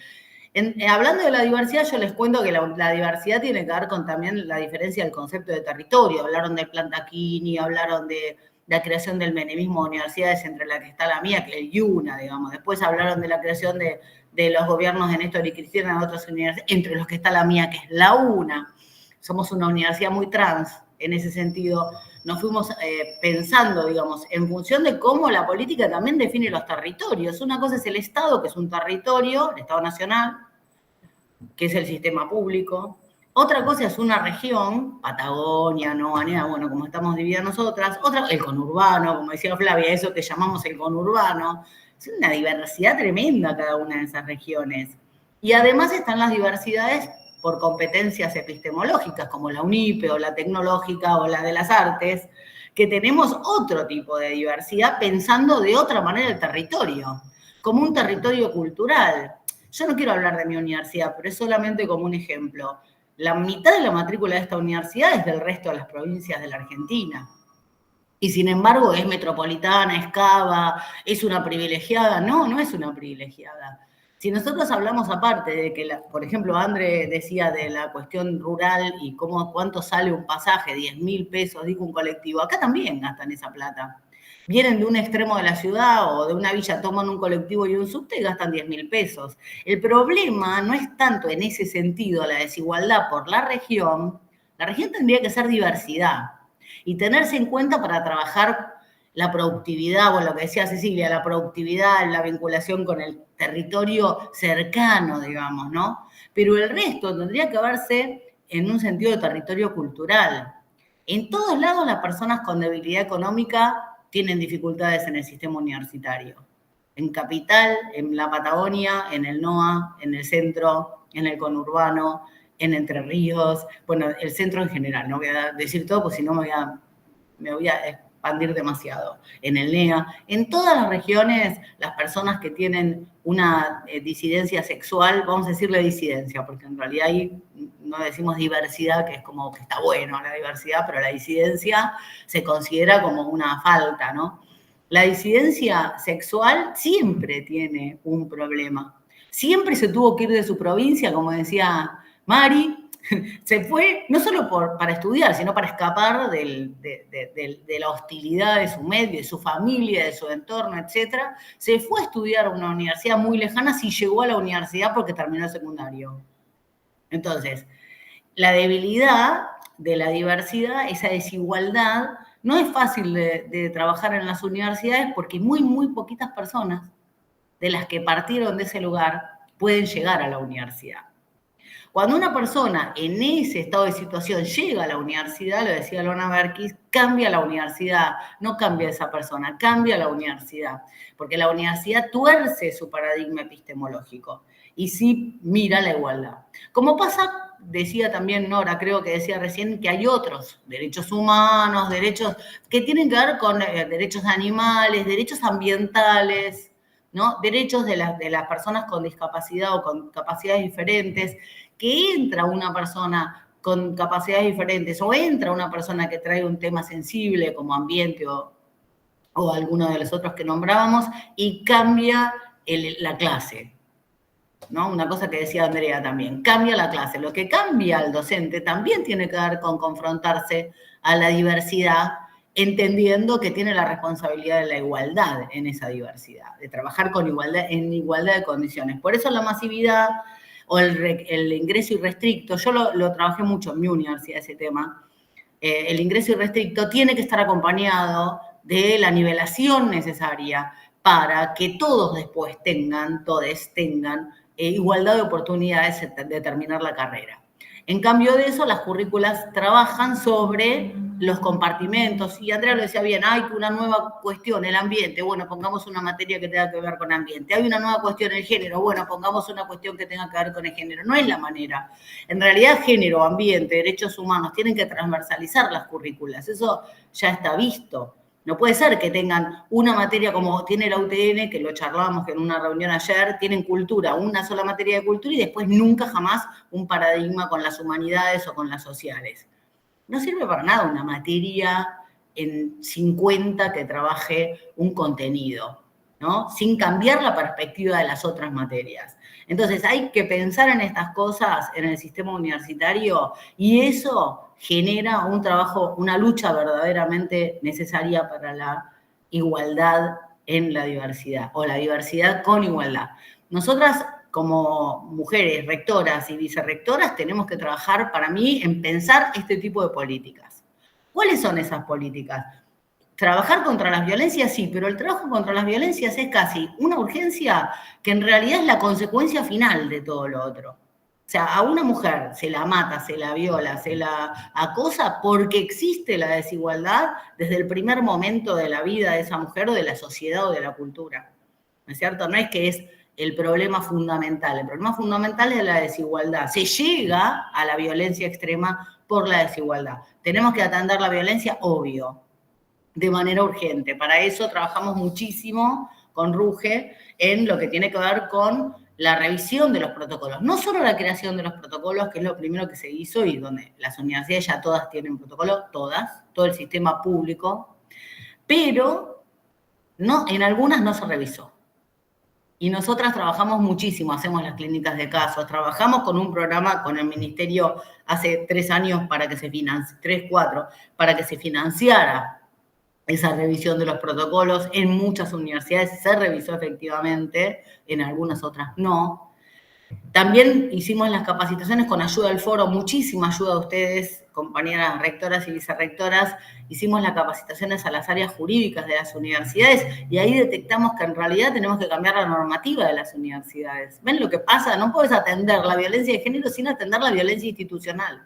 Hablando de la diversidad, yo les cuento que la diversidad tiene que ver con también la diferencia del concepto de territorio. Hablaron de Plantaquini, hablaron de la creación del menemismo de universidades, entre la que está la mía, que es una, digamos. Después hablaron de la creación de los gobiernos de Néstor y Cristina en otras universidades, entre los que está la mía, que es la UNA. Somos una universidad muy trans en ese sentido. Nos fuimos pensando, digamos, en función de cómo la política también define los territorios. Una cosa es el Estado, que es un territorio, el Estado Nacional, que es el sistema público. Otra cosa es una región, Patagonia, Noa, bueno, como estamos divididas nosotras. Otra, el conurbano, como decía Flavia, eso que llamamos el conurbano. Es una diversidad tremenda cada una de esas regiones. Y además están las diversidades por competencias epistemológicas, como la UNIPE o la tecnológica o la de las artes, que tenemos otro tipo de diversidad pensando de otra manera el territorio, como un territorio cultural. Yo no quiero hablar de mi universidad, pero es solamente como un ejemplo. La mitad de la matrícula de esta universidad es del resto de las provincias de la Argentina. Y sin embargo es metropolitana, es cava, es una privilegiada. No, no es una privilegiada. Si nosotros hablamos aparte de que, por ejemplo, André decía de la cuestión rural y cuánto sale un pasaje, 10.000 pesos, dijo un colectivo, acá también gastan esa plata. Vienen de un extremo de la ciudad o de una villa, toman un colectivo y un subte y gastan 10.000 pesos. El problema no es tanto en ese sentido la desigualdad por la región tendría que ser diversidad y tenerse en cuenta para trabajar la productividad, o lo que decía Cecilia, la productividad, la vinculación con el territorio cercano, digamos, ¿no? Pero el resto tendría que verse en un sentido de territorio cultural. En todos lados las personas con debilidad económica tienen dificultades en el sistema universitario. En Capital, en la Patagonia, en el NOA, en el centro, en el conurbano, en Entre Ríos, bueno, el centro en general, no voy a decir todo, porque si no me voy a expandir demasiado. En el NEA, en todas las regiones, las personas que tienen una disidencia sexual, vamos a decirle disidencia, porque en realidad ahí no decimos diversidad, que es como que está bueno la diversidad, pero la disidencia se considera como una falta, ¿no? La disidencia sexual siempre tiene un problema. Siempre se tuvo que ir de su provincia, como decía Mari, se fue no solo para estudiar, sino para escapar de la hostilidad de su medio, de su familia, de su entorno, etc. Se fue a estudiar a una universidad muy lejana, si llegó a la universidad porque terminó el secundario. Entonces, la debilidad de la diversidad, esa desigualdad, no es fácil de trabajar en las universidades porque muy poquitas personas de las que partieron de ese lugar pueden llegar a la universidad. Cuando una persona en ese estado de situación llega a la universidad, lo decía Lorna Berkis, cambia la universidad, no cambia esa persona, cambia la universidad, porque la universidad tuerce su paradigma epistemológico y sí mira la igualdad. Como pasa, decía también Nora, creo que decía recién, que hay otros derechos humanos, derechos que tienen que ver con derechos animales, derechos ambientales, ¿no? Derechos de las personas con discapacidad o con capacidades diferentes, que entra una persona con capacidades diferentes o entra una persona que trae un tema sensible como ambiente o alguno de los otros que nombrábamos y cambia la clase, ¿no? Una cosa que decía Andrea también, cambia la clase. Lo que cambia al docente también tiene que ver con confrontarse a la diversidad, entendiendo que tiene la responsabilidad de la igualdad en esa diversidad, de trabajar con igualdad, en igualdad de condiciones. Por eso la masividad o el ingreso irrestricto, yo lo trabajé mucho en mi universidad ese tema, el ingreso irrestricto tiene que estar acompañado de la nivelación necesaria para que todos después todos tengan igualdad de oportunidades de terminar la carrera. En cambio de eso, las currículas trabajan sobre los compartimentos, y Andrea lo decía bien, hay una nueva cuestión, el ambiente, bueno, pongamos una materia que tenga que ver con ambiente, hay una nueva cuestión, el género, bueno, pongamos una cuestión que tenga que ver con el género, no es la manera. En realidad, género, ambiente, derechos humanos, tienen que transversalizar las currículas, eso ya está visto. No puede ser que tengan una materia como tiene la UTN, que lo charlábamos en una reunión ayer, tienen cultura, una sola materia de cultura y después nunca jamás un paradigma con las humanidades o con las sociales. No sirve para nada una materia en 50 que trabaje un contenido, ¿no? Sin cambiar la perspectiva de las otras materias. Entonces hay que pensar en estas cosas en el sistema universitario y eso genera un trabajo, una lucha verdaderamente necesaria para la igualdad en la diversidad, o la diversidad con igualdad. Nosotras, como mujeres rectoras y vicerrectoras, tenemos que trabajar, para mí, en pensar este tipo de políticas. ¿Cuáles son esas políticas? Trabajar contra las violencias, sí, pero el trabajo contra las violencias es casi una urgencia que en realidad es la consecuencia final de todo lo otro. O sea, a una mujer se la mata, se la viola, se la acosa porque existe la desigualdad desde el primer momento de la vida de esa mujer o de la sociedad o de la cultura. ¿No es cierto? No es que es el problema fundamental. El problema fundamental es la desigualdad. Se llega a la violencia extrema por la desigualdad. Tenemos que atender la violencia, obvio, de manera urgente. Para eso trabajamos muchísimo con RUGE en lo que tiene que ver con la revisión de los protocolos. No solo la creación de los protocolos, que es lo primero que se hizo y donde las universidades ya todas tienen protocolo, todas, todo el sistema público, pero no, en algunas no se revisó. Y nosotras trabajamos muchísimo, hacemos las clínicas de casos, trabajamos con un programa con el ministerio hace 3 años para que se financie, 3, 4, para que se financiara esa revisión de los protocolos. En muchas universidades se revisó efectivamente, en algunas otras no. También hicimos las capacitaciones con ayuda del foro, muchísima ayuda de ustedes, compañeras rectoras y vicerrectoras. Hicimos las capacitaciones a las áreas jurídicas de las universidades y ahí detectamos que en realidad tenemos que cambiar la normativa de las universidades. ¿Ven lo que pasa? No puedes atender la violencia de género sin atender la violencia institucional,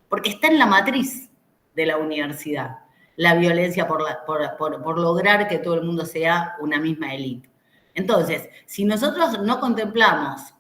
porque está en la matriz de la universidad, la violencia por lograr que todo el mundo sea una misma élite. Entonces, si nosotros no contemplamos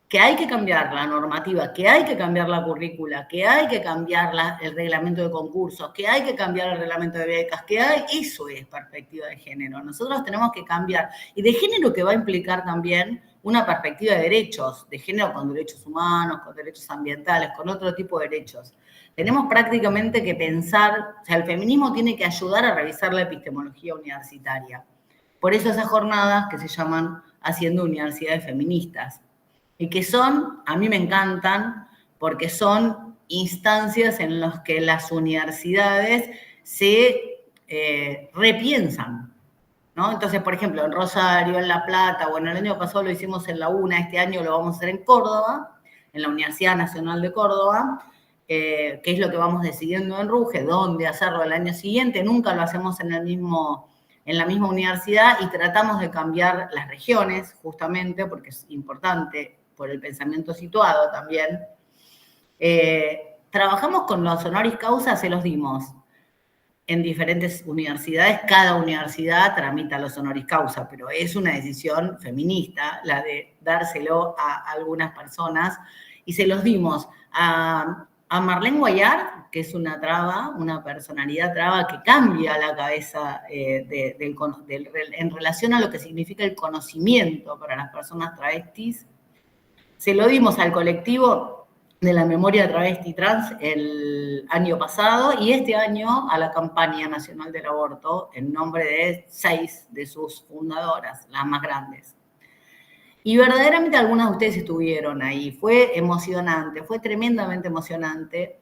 que hay que cambiar la normativa, que hay que cambiar la currícula, que hay que cambiar el reglamento de concursos, que hay que cambiar el reglamento de becas, eso es perspectiva de género. Nosotros tenemos que cambiar. Y de género que va a implicar también una perspectiva de derechos, de género con derechos humanos, con derechos ambientales, con otro tipo de derechos. Tenemos prácticamente que pensar, o sea, el feminismo tiene que ayudar a revisar la epistemología universitaria. Por eso esas jornadas que se llaman Haciendo Universidades Feministas. Y que son, a mí me encantan, porque son instancias en las que las universidades se repiensan, ¿no? Entonces, por ejemplo, en Rosario, en La Plata, bueno, el año pasado lo hicimos en la UNA, este año lo vamos a hacer en Córdoba, en la Universidad Nacional de Córdoba, que es lo que vamos decidiendo en RUGE, dónde hacerlo el año siguiente. Nunca lo hacemos en la misma universidad y tratamos de cambiar las regiones, justamente, porque es importante por el pensamiento situado también. Trabajamos con los honoris causa, se los dimos en diferentes universidades. Cada universidad tramita los honoris causa, pero es una decisión feminista la de dárselo a algunas personas, y se los dimos a Marlene Guayar, que es una traba, una personalidad traba que cambia la cabeza en relación a lo que significa el conocimiento para las personas travestis. Se lo dimos al colectivo de la memoria travesti trans el año pasado y este año a la campaña nacional del aborto en nombre de 6 de sus fundadoras, las más grandes. Y verdaderamente algunas de ustedes estuvieron ahí. Fue emocionante, fue tremendamente emocionante,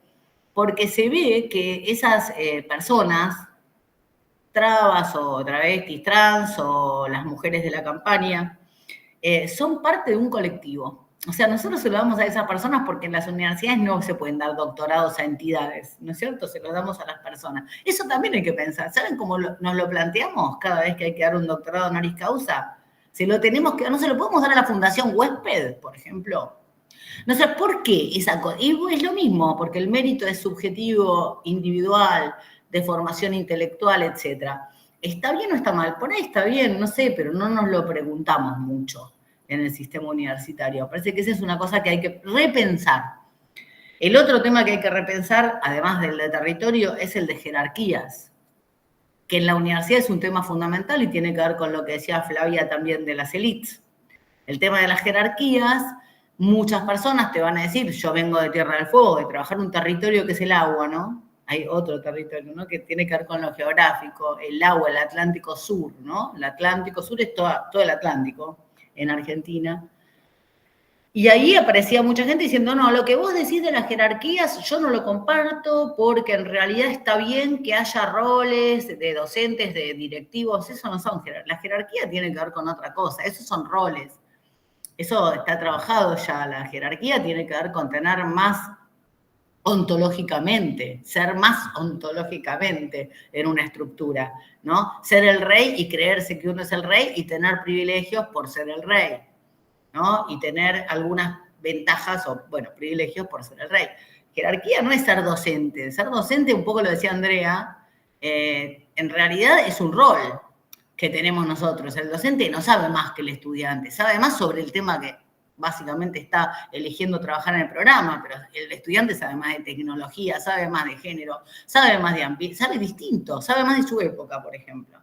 porque se ve que esas personas, trabas o travestis trans o las mujeres de la campaña, son parte de un colectivo. O sea, nosotros se lo damos a esas personas porque en las universidades no se pueden dar doctorados a entidades, ¿no es cierto? Se los damos a las personas. Eso también hay que pensar. ¿Saben cómo nos lo planteamos cada vez que hay que dar un doctorado honoris causa? No se lo podemos dar a la Fundación Huésped, por ejemplo. No sé por qué esa cosa. Y es lo mismo, porque el mérito es subjetivo, individual, de formación intelectual, etc. ¿Está bien o está mal? Por ahí está bien, no sé, pero no nos lo preguntamos mucho en el sistema universitario. Parece que esa es una cosa que hay que repensar. El otro tema que hay que repensar, además del de territorio, es el de jerarquías, que en la universidad es un tema fundamental y tiene que ver con lo que decía Flavia también de las élites. El tema de las jerarquías, muchas personas te van a decir, yo vengo de Tierra del Fuego, de trabajar en un territorio que es el agua, ¿no? Hay otro territorio, ¿no? Que tiene que ver con lo geográfico, el agua, el Atlántico Sur, ¿no? El Atlántico Sur es todo el Atlántico en Argentina. Y ahí aparecía mucha gente diciendo, no, lo que vos decís de las jerarquías yo no lo comparto porque en realidad está bien que haya roles de docentes, de directivos, eso no son jerarquías. La jerarquía tiene que ver con otra cosa, esos son roles. Eso está trabajado ya, la jerarquía tiene que ver con tener más ontológicamente, ser más ontológicamente en una estructura, ¿no? Ser el rey y creerse que uno es el rey y tener privilegios por ser el rey, ¿no? Y tener algunas ventajas o, bueno, privilegios por ser el rey. Jerarquía no es ser docente. Ser docente, un poco lo decía Andrea, en realidad es un rol que tenemos nosotros. El docente no sabe más que el estudiante, sabe más sobre el tema que básicamente está eligiendo trabajar en el programa, pero el estudiante sabe más de tecnología, sabe más de género, sabe más de ambiente, sabe distinto, sabe más de su época, por ejemplo.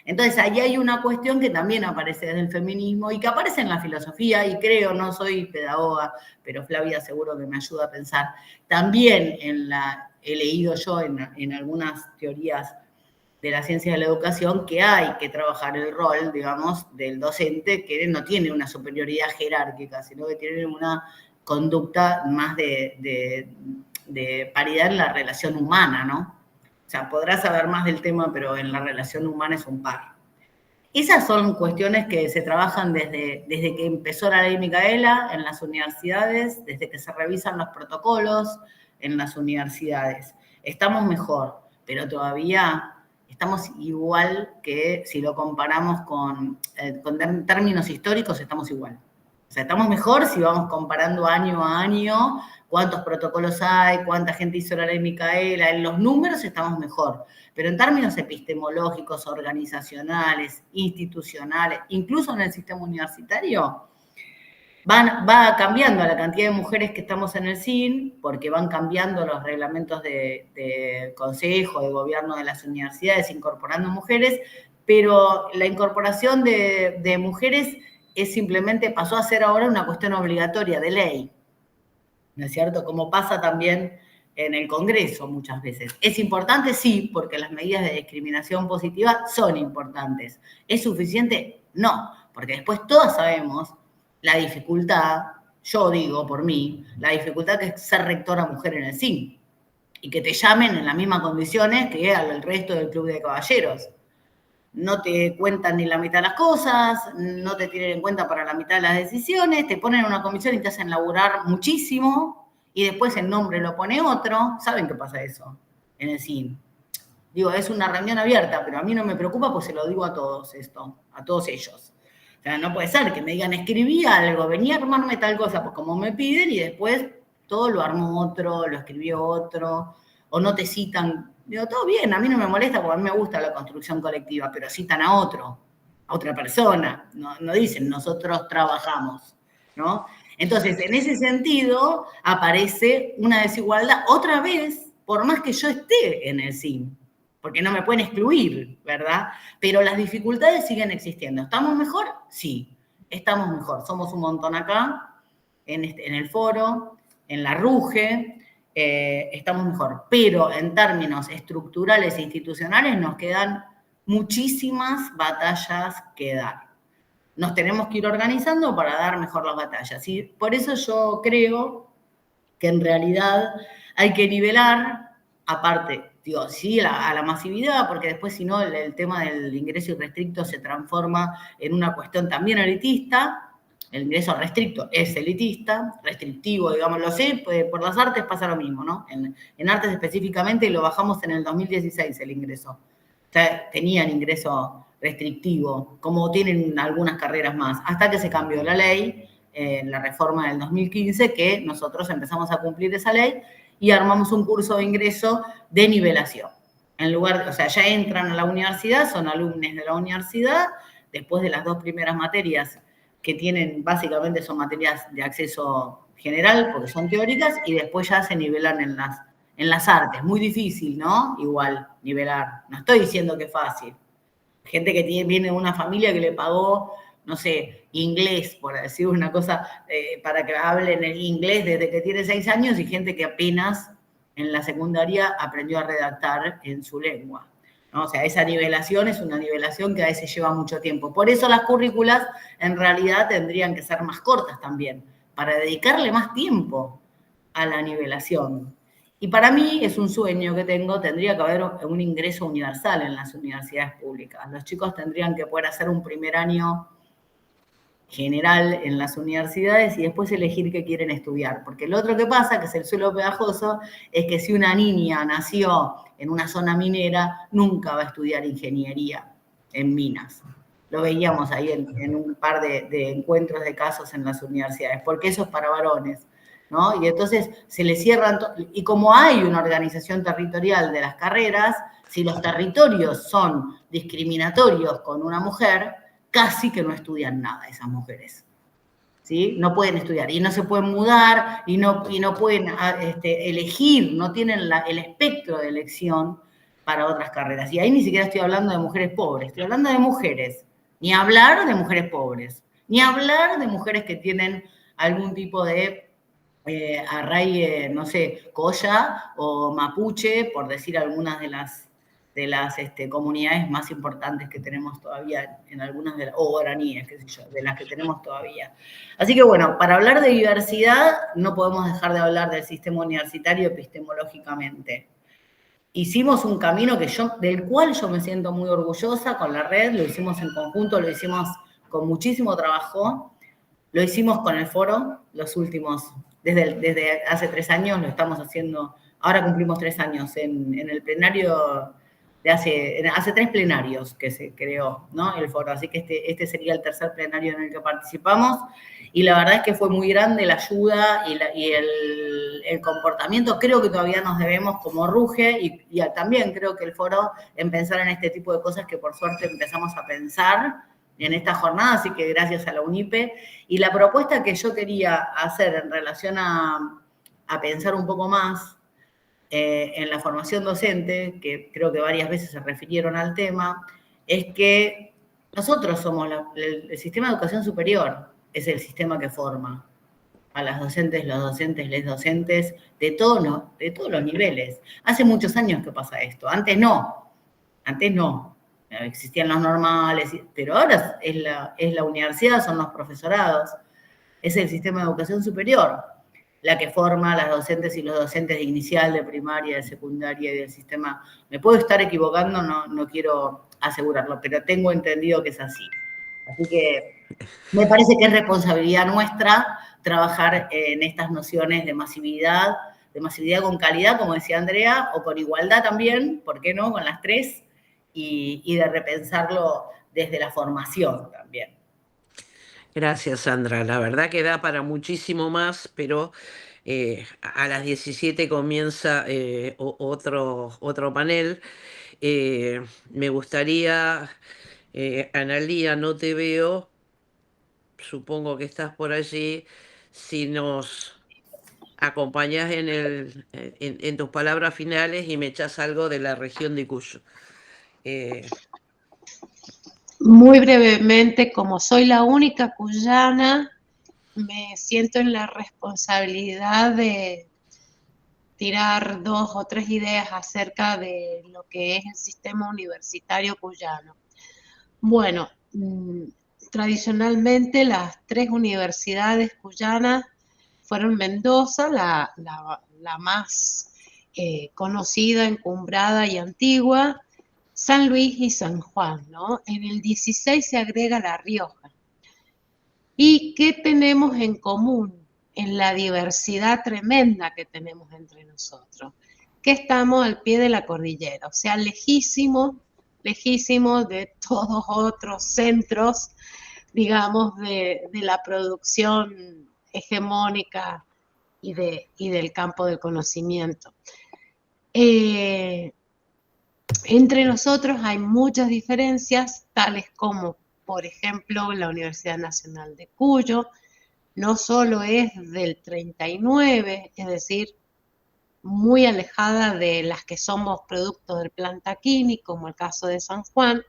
Entonces, ahí hay una cuestión que también aparece desde el feminismo y que aparece en la filosofía, y creo, no soy pedagoga, pero Flavia seguro que me ayuda a pensar. También he leído yo en algunas teorías de la ciencia de la educación que hay que trabajar el rol, digamos, del docente, que no tiene una superioridad jerárquica, sino que tiene una conducta más de paridad en la relación humana, ¿no? O sea, podrás saber más del tema, pero en la relación humana es un par. Esas son cuestiones que se trabajan desde que empezó la ley Micaela en las universidades, desde que se revisan los protocolos en las universidades. Estamos mejor, pero todavía estamos igual que si lo comparamos con términos históricos, estamos igual. O sea, estamos mejor si vamos comparando año a año cuántos protocolos hay, cuánta gente hizo la ley Micaela, en los números estamos mejor, pero en términos epistemológicos, organizacionales, institucionales, incluso en el sistema universitario, va cambiando la cantidad de mujeres que estamos en el CIN, porque van cambiando los reglamentos de consejo, de gobierno de las universidades, incorporando mujeres, pero la incorporación de mujeres pasó a ser ahora una cuestión obligatoria de ley, ¿no es cierto? Como pasa también en el Congreso muchas veces. ¿Es importante? Sí, porque las medidas de discriminación positiva son importantes. ¿Es suficiente? No, porque después todas sabemos la dificultad, yo digo por mí, la dificultad que es ser rectora mujer en el CIN y que te llamen en las mismas condiciones que al resto del club de caballeros. No te cuentan ni la mitad de las cosas, no te tienen en cuenta para la mitad de las decisiones, te ponen en una comisión y te hacen laburar muchísimo y después el nombre lo pone otro. ¿Saben qué pasa eso en el CIN? Digo, es una reunión abierta, pero a mí no me preocupa pues se lo digo a todos a todos ellos. O sea, no puede ser que me digan, escribí algo, venía a armarme tal cosa, pues como me piden, y después todo lo armó otro, lo escribió otro, o no te citan. Digo, todo bien, a mí no me molesta porque a mí me gusta la construcción colectiva, pero citan a otra persona, no dicen nosotros trabajamos, ¿no? Entonces, en ese sentido, aparece una desigualdad otra vez, por más que yo esté en el CIN, porque no me pueden excluir, ¿verdad? Pero las dificultades siguen existiendo. ¿Estamos mejor? Sí, estamos mejor. Somos un montón acá, en el foro, en la RUGE, estamos mejor. Pero en términos estructurales e institucionales nos quedan muchísimas batallas que dar. Nos tenemos que ir organizando para dar mejor las batallas. Y por eso yo creo que en realidad hay que nivelar, aparte, digo, sí, a la masividad, porque después, si no, el tema del ingreso irrestricto se transforma en una cuestión también elitista. El ingreso restricto es elitista, restrictivo, digámoslo así, pues por las artes pasa lo mismo, ¿no? En artes específicamente lo bajamos en el 2016 el ingreso. O sea, tenían ingreso restrictivo, como tienen algunas carreras más, hasta que se cambió la ley en la reforma del 2015, que nosotros empezamos a cumplir esa ley y armamos un curso de ingreso de nivelación. En lugar de, o sea, ya entran a la universidad, son alumnos de la universidad, después de las 2 primeras materias que tienen, básicamente son materias de acceso general, porque son teóricas, y después ya se nivelan en las artes. Muy difícil, ¿no? Igual, nivelar. No estoy diciendo que es fácil. Gente que viene de una familia que le pagó, no sé, inglés, por decir una cosa, para que hablen el inglés desde que tiene 6 años, y gente que apenas en la secundaria aprendió a redactar en su lengua, ¿no? O sea, esa nivelación es una nivelación que a veces lleva mucho tiempo. Por eso las currículas en realidad tendrían que ser más cortas también, para dedicarle más tiempo a la nivelación. Y para mí es un sueño que tengo, tendría que haber un ingreso universal en las universidades públicas. Los chicos tendrían que poder hacer un primer año general en las universidades y después elegir qué quieren estudiar. Porque lo otro que pasa, que es el suelo pegajoso, es que si una niña nació en una zona minera, nunca va a estudiar ingeniería en minas. Lo veíamos ahí en un par de encuentros de casos en las universidades, porque eso es para varones, ¿no? Y entonces se le cierran, y como hay una organización territorial de las carreras, si los territorios son discriminatorios con una mujer, casi que no estudian nada esas mujeres, ¿sí? No pueden estudiar, y no se pueden mudar, y no pueden elegir, no tienen el espectro de elección para otras carreras. Y ahí ni siquiera estoy hablando de mujeres pobres, estoy hablando de mujeres. Ni hablar de mujeres pobres, ni hablar de mujeres que tienen algún tipo de arraigue, no sé, colla o mapuche, por decir algunas de las comunidades más importantes que tenemos todavía en algunas de las, o guaraníes, qué sé yo, de las que tenemos todavía. Así que bueno, para hablar de diversidad no podemos dejar de hablar del sistema universitario epistemológicamente. Hicimos un camino del cual yo me siento muy orgullosa con la red, lo hicimos en conjunto, lo hicimos con muchísimo trabajo, lo hicimos con el foro, los últimos, desde hace 3 años lo estamos haciendo, ahora cumplimos 3 años en el plenario de hace 3 plenarios que se creó, ¿no? El foro, así que este sería el tercer plenario en el que participamos, y la verdad es que fue muy grande la ayuda y el comportamiento. Creo que todavía nos debemos como RUGE, y también creo que el foro, en pensar en este tipo de cosas que por suerte empezamos a pensar en esta jornada, así que gracias a la UNIPE. Y la propuesta que yo quería hacer en relación a pensar un poco más en la formación docente, que creo que varias veces se refirieron al tema, es que nosotros somos el sistema de educación superior, es el sistema que forma a las docentes, los docentes, les docentes, de todos los niveles. Hace muchos años que pasa esto, antes no, existían los normales, pero ahora es la universidad, son los profesorados, es el sistema de educación superior la que forma a las docentes y los docentes de inicial, de primaria, de secundaria y del sistema. Me puedo estar equivocando, no quiero asegurarlo, pero tengo entendido que es así. Así que me parece que es responsabilidad nuestra trabajar en estas nociones de masividad con calidad, como decía Andrea, o con igualdad también, ¿por qué no?, con las 3, y de repensarlo desde la formación también. Gracias, Sandra. La verdad que da para muchísimo más, pero a las 17 comienza otro panel. Me gustaría, Analía, no te veo, supongo que estás por allí, si nos acompañás en tus palabras finales y me echás algo de la región de Cuyo. Muy brevemente, como soy la única cuyana, me siento en la responsabilidad de tirar 2 o 3 ideas acerca de lo que es el sistema universitario cuyano. Bueno, tradicionalmente las 3 universidades cuyanas fueron Mendoza, la más conocida, encumbrada y antigua, San Luis y San Juan, ¿no? En el 16 se agrega La Rioja. ¿Y qué tenemos en común en la diversidad tremenda que tenemos entre nosotros? Que estamos al pie de la cordillera, o sea, lejísimos de todos otros centros digamos, de la producción hegemónica y del campo del conocimiento. Entre nosotros hay muchas diferencias, tales como, por ejemplo, la Universidad Nacional de Cuyo no solo es del 39, es decir, muy alejada de las que somos productos del Plan Taquini, como el caso de San Juan,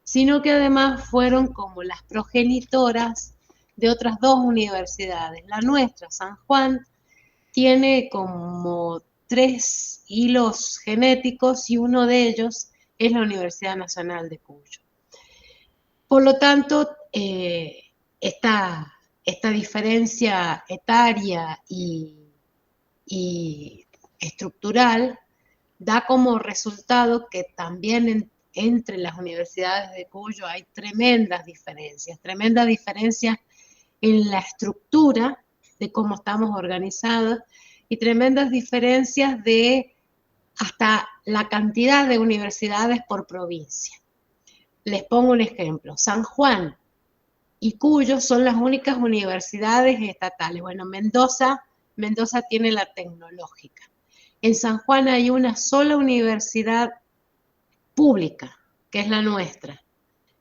sino que además fueron como las progenitoras de otras dos universidades. La nuestra, San Juan, tiene como 3 hilos genéticos y uno de ellos es la Universidad Nacional de Cuyo. Por lo tanto, esta diferencia etaria y estructural da como resultado que también entre las universidades de Cuyo hay tremendas diferencias en la estructura de cómo estamos organizados y tremendas diferencias de hasta la cantidad de universidades por provincia. Les pongo un ejemplo. San Juan y Cuyo son las únicas universidades estatales. Bueno, Mendoza tiene la tecnológica. En San Juan hay una sola universidad pública, que es la nuestra.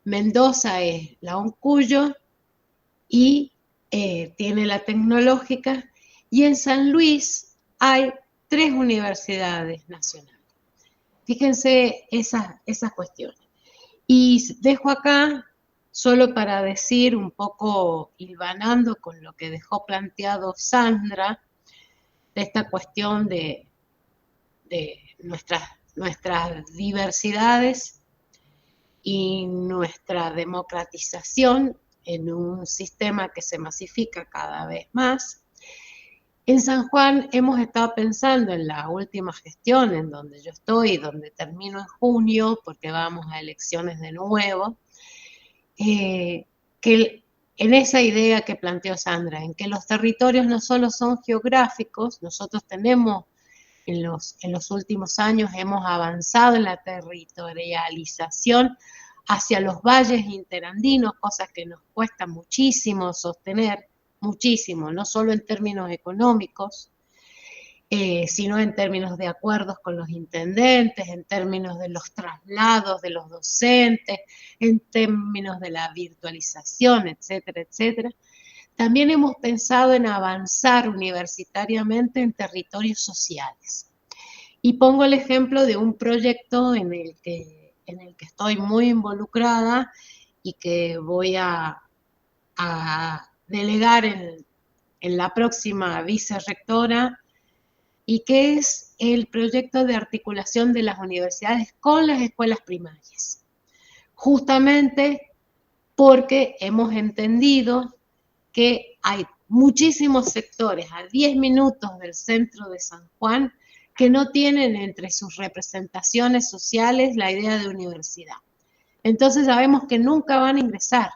Mendoza es la UNCuyo y tiene la tecnológica. Y en San Luis hay 3 universidades nacionales. Fíjense esas cuestiones. Y dejo acá, solo para decir, un poco hilvanando con lo que dejó planteado Sandra, de esta cuestión de nuestras diversidades y nuestra democratización en un sistema que se masifica cada vez más. En San Juan hemos estado pensando en la última gestión en donde yo estoy, donde termino en junio, porque vamos a elecciones de nuevo, que en esa idea que planteó Sandra, en que los territorios no solo son geográficos, nosotros tenemos en los últimos años hemos avanzado en la territorialización hacia los valles interandinos, cosas que nos cuesta muchísimo sostener, muchísimo, no solo en términos económicos, sino en términos de acuerdos con los intendentes, en términos de los traslados de los docentes, en términos de la virtualización, etcétera, etcétera. También hemos pensado en avanzar universitariamente en territorios sociales. Y pongo el ejemplo de un proyecto en el que estoy muy involucrada y que voy a delegar en la próxima vicerrectora, y que es el proyecto de articulación de las universidades con las escuelas primarias. Justamente porque hemos entendido que hay muchísimos sectores a 10 minutos del centro de San Juan que no tienen entre sus representaciones sociales la idea de universidad. Entonces sabemos que nunca van a ingresar,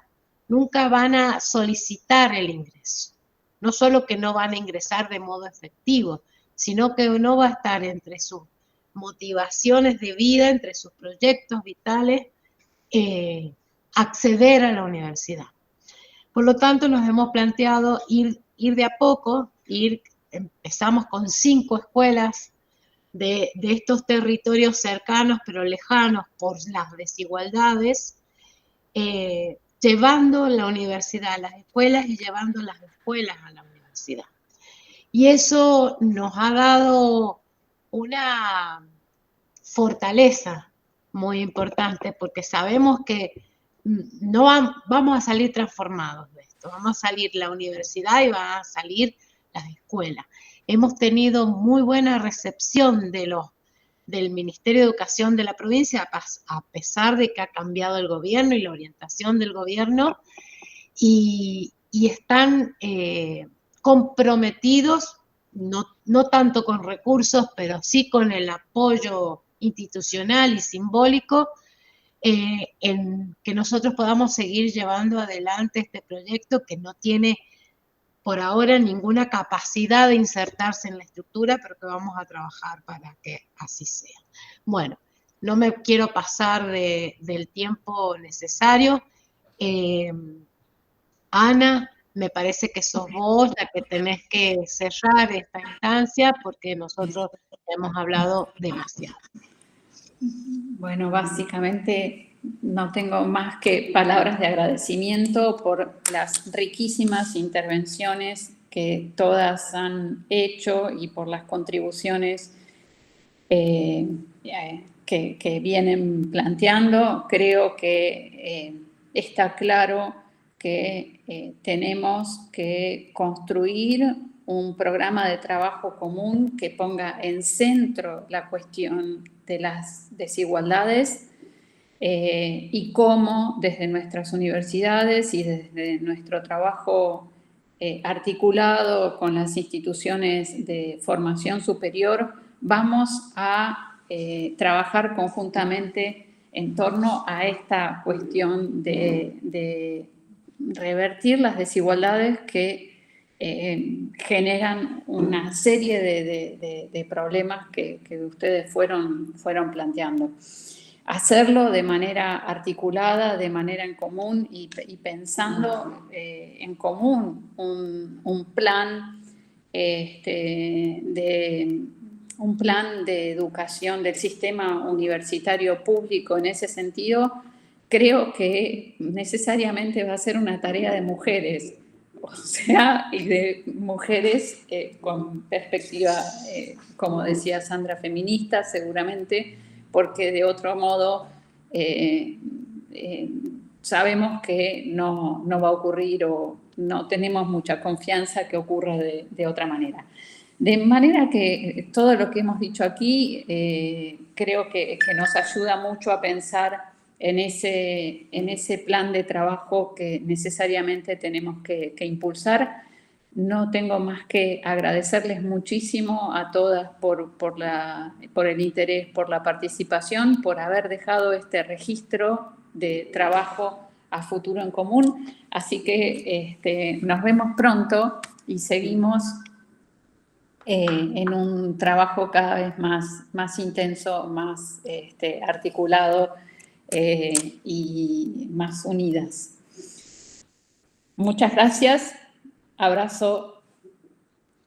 nunca van a solicitar el ingreso. No solo que no van a ingresar de modo efectivo, sino que no va a estar entre sus motivaciones de vida, entre sus proyectos vitales, acceder a la universidad. Por lo tanto, nos hemos planteado ir de a poco, empezamos con 5 escuelas de estos territorios cercanos pero lejanos por las desigualdades, llevando la universidad a las escuelas y llevando las escuelas a la universidad. Y eso nos ha dado una fortaleza muy importante porque sabemos que no vamos a salir transformados de esto, vamos a salir la universidad y van a salir las escuelas. Hemos tenido muy buena recepción del Ministerio de Educación de la provincia, a pesar de que ha cambiado el gobierno y la orientación del gobierno, y están comprometidos, no tanto con recursos, pero sí con el apoyo institucional y simbólico, en que nosotros podamos seguir llevando adelante este proyecto que no tiene por ahora ninguna capacidad de insertarse en la estructura, pero que vamos a trabajar para que así sea. Bueno, no me quiero pasar del tiempo necesario. Ana, me parece que sos vos la que tenés que cerrar esta instancia porque nosotros hemos hablado demasiado. Bueno, básicamente no tengo más que palabras de agradecimiento por las riquísimas intervenciones que todas han hecho y por las contribuciones que vienen planteando. Creo que está claro que tenemos que construir un programa de trabajo común que ponga en centro la cuestión de las desigualdades y cómo desde nuestras universidades y desde nuestro trabajo articulado con las instituciones de formación superior vamos a trabajar conjuntamente en torno a esta cuestión de revertir las desigualdades que generan una serie de problemas que ustedes fueron planteando. Hacerlo de manera articulada, de manera en común y pensando en común un plan de educación del sistema universitario público en ese sentido, creo que necesariamente va a ser una tarea de mujeres, o sea, y de mujeres con perspectiva, como decía Sandra, feminista seguramente, porque de otro modo sabemos que no va a ocurrir o no tenemos mucha confianza que ocurra de otra manera. De manera que todo lo que hemos dicho aquí creo que nos ayuda mucho a pensar en ese plan de trabajo que necesariamente tenemos que impulsar. No tengo más que agradecerles muchísimo a todas por el interés, por la participación, por haber dejado este registro de trabajo a futuro en común. Así que nos vemos pronto y seguimos en un trabajo cada vez más intenso, más articulado y más unidas. Muchas gracias. Abrazo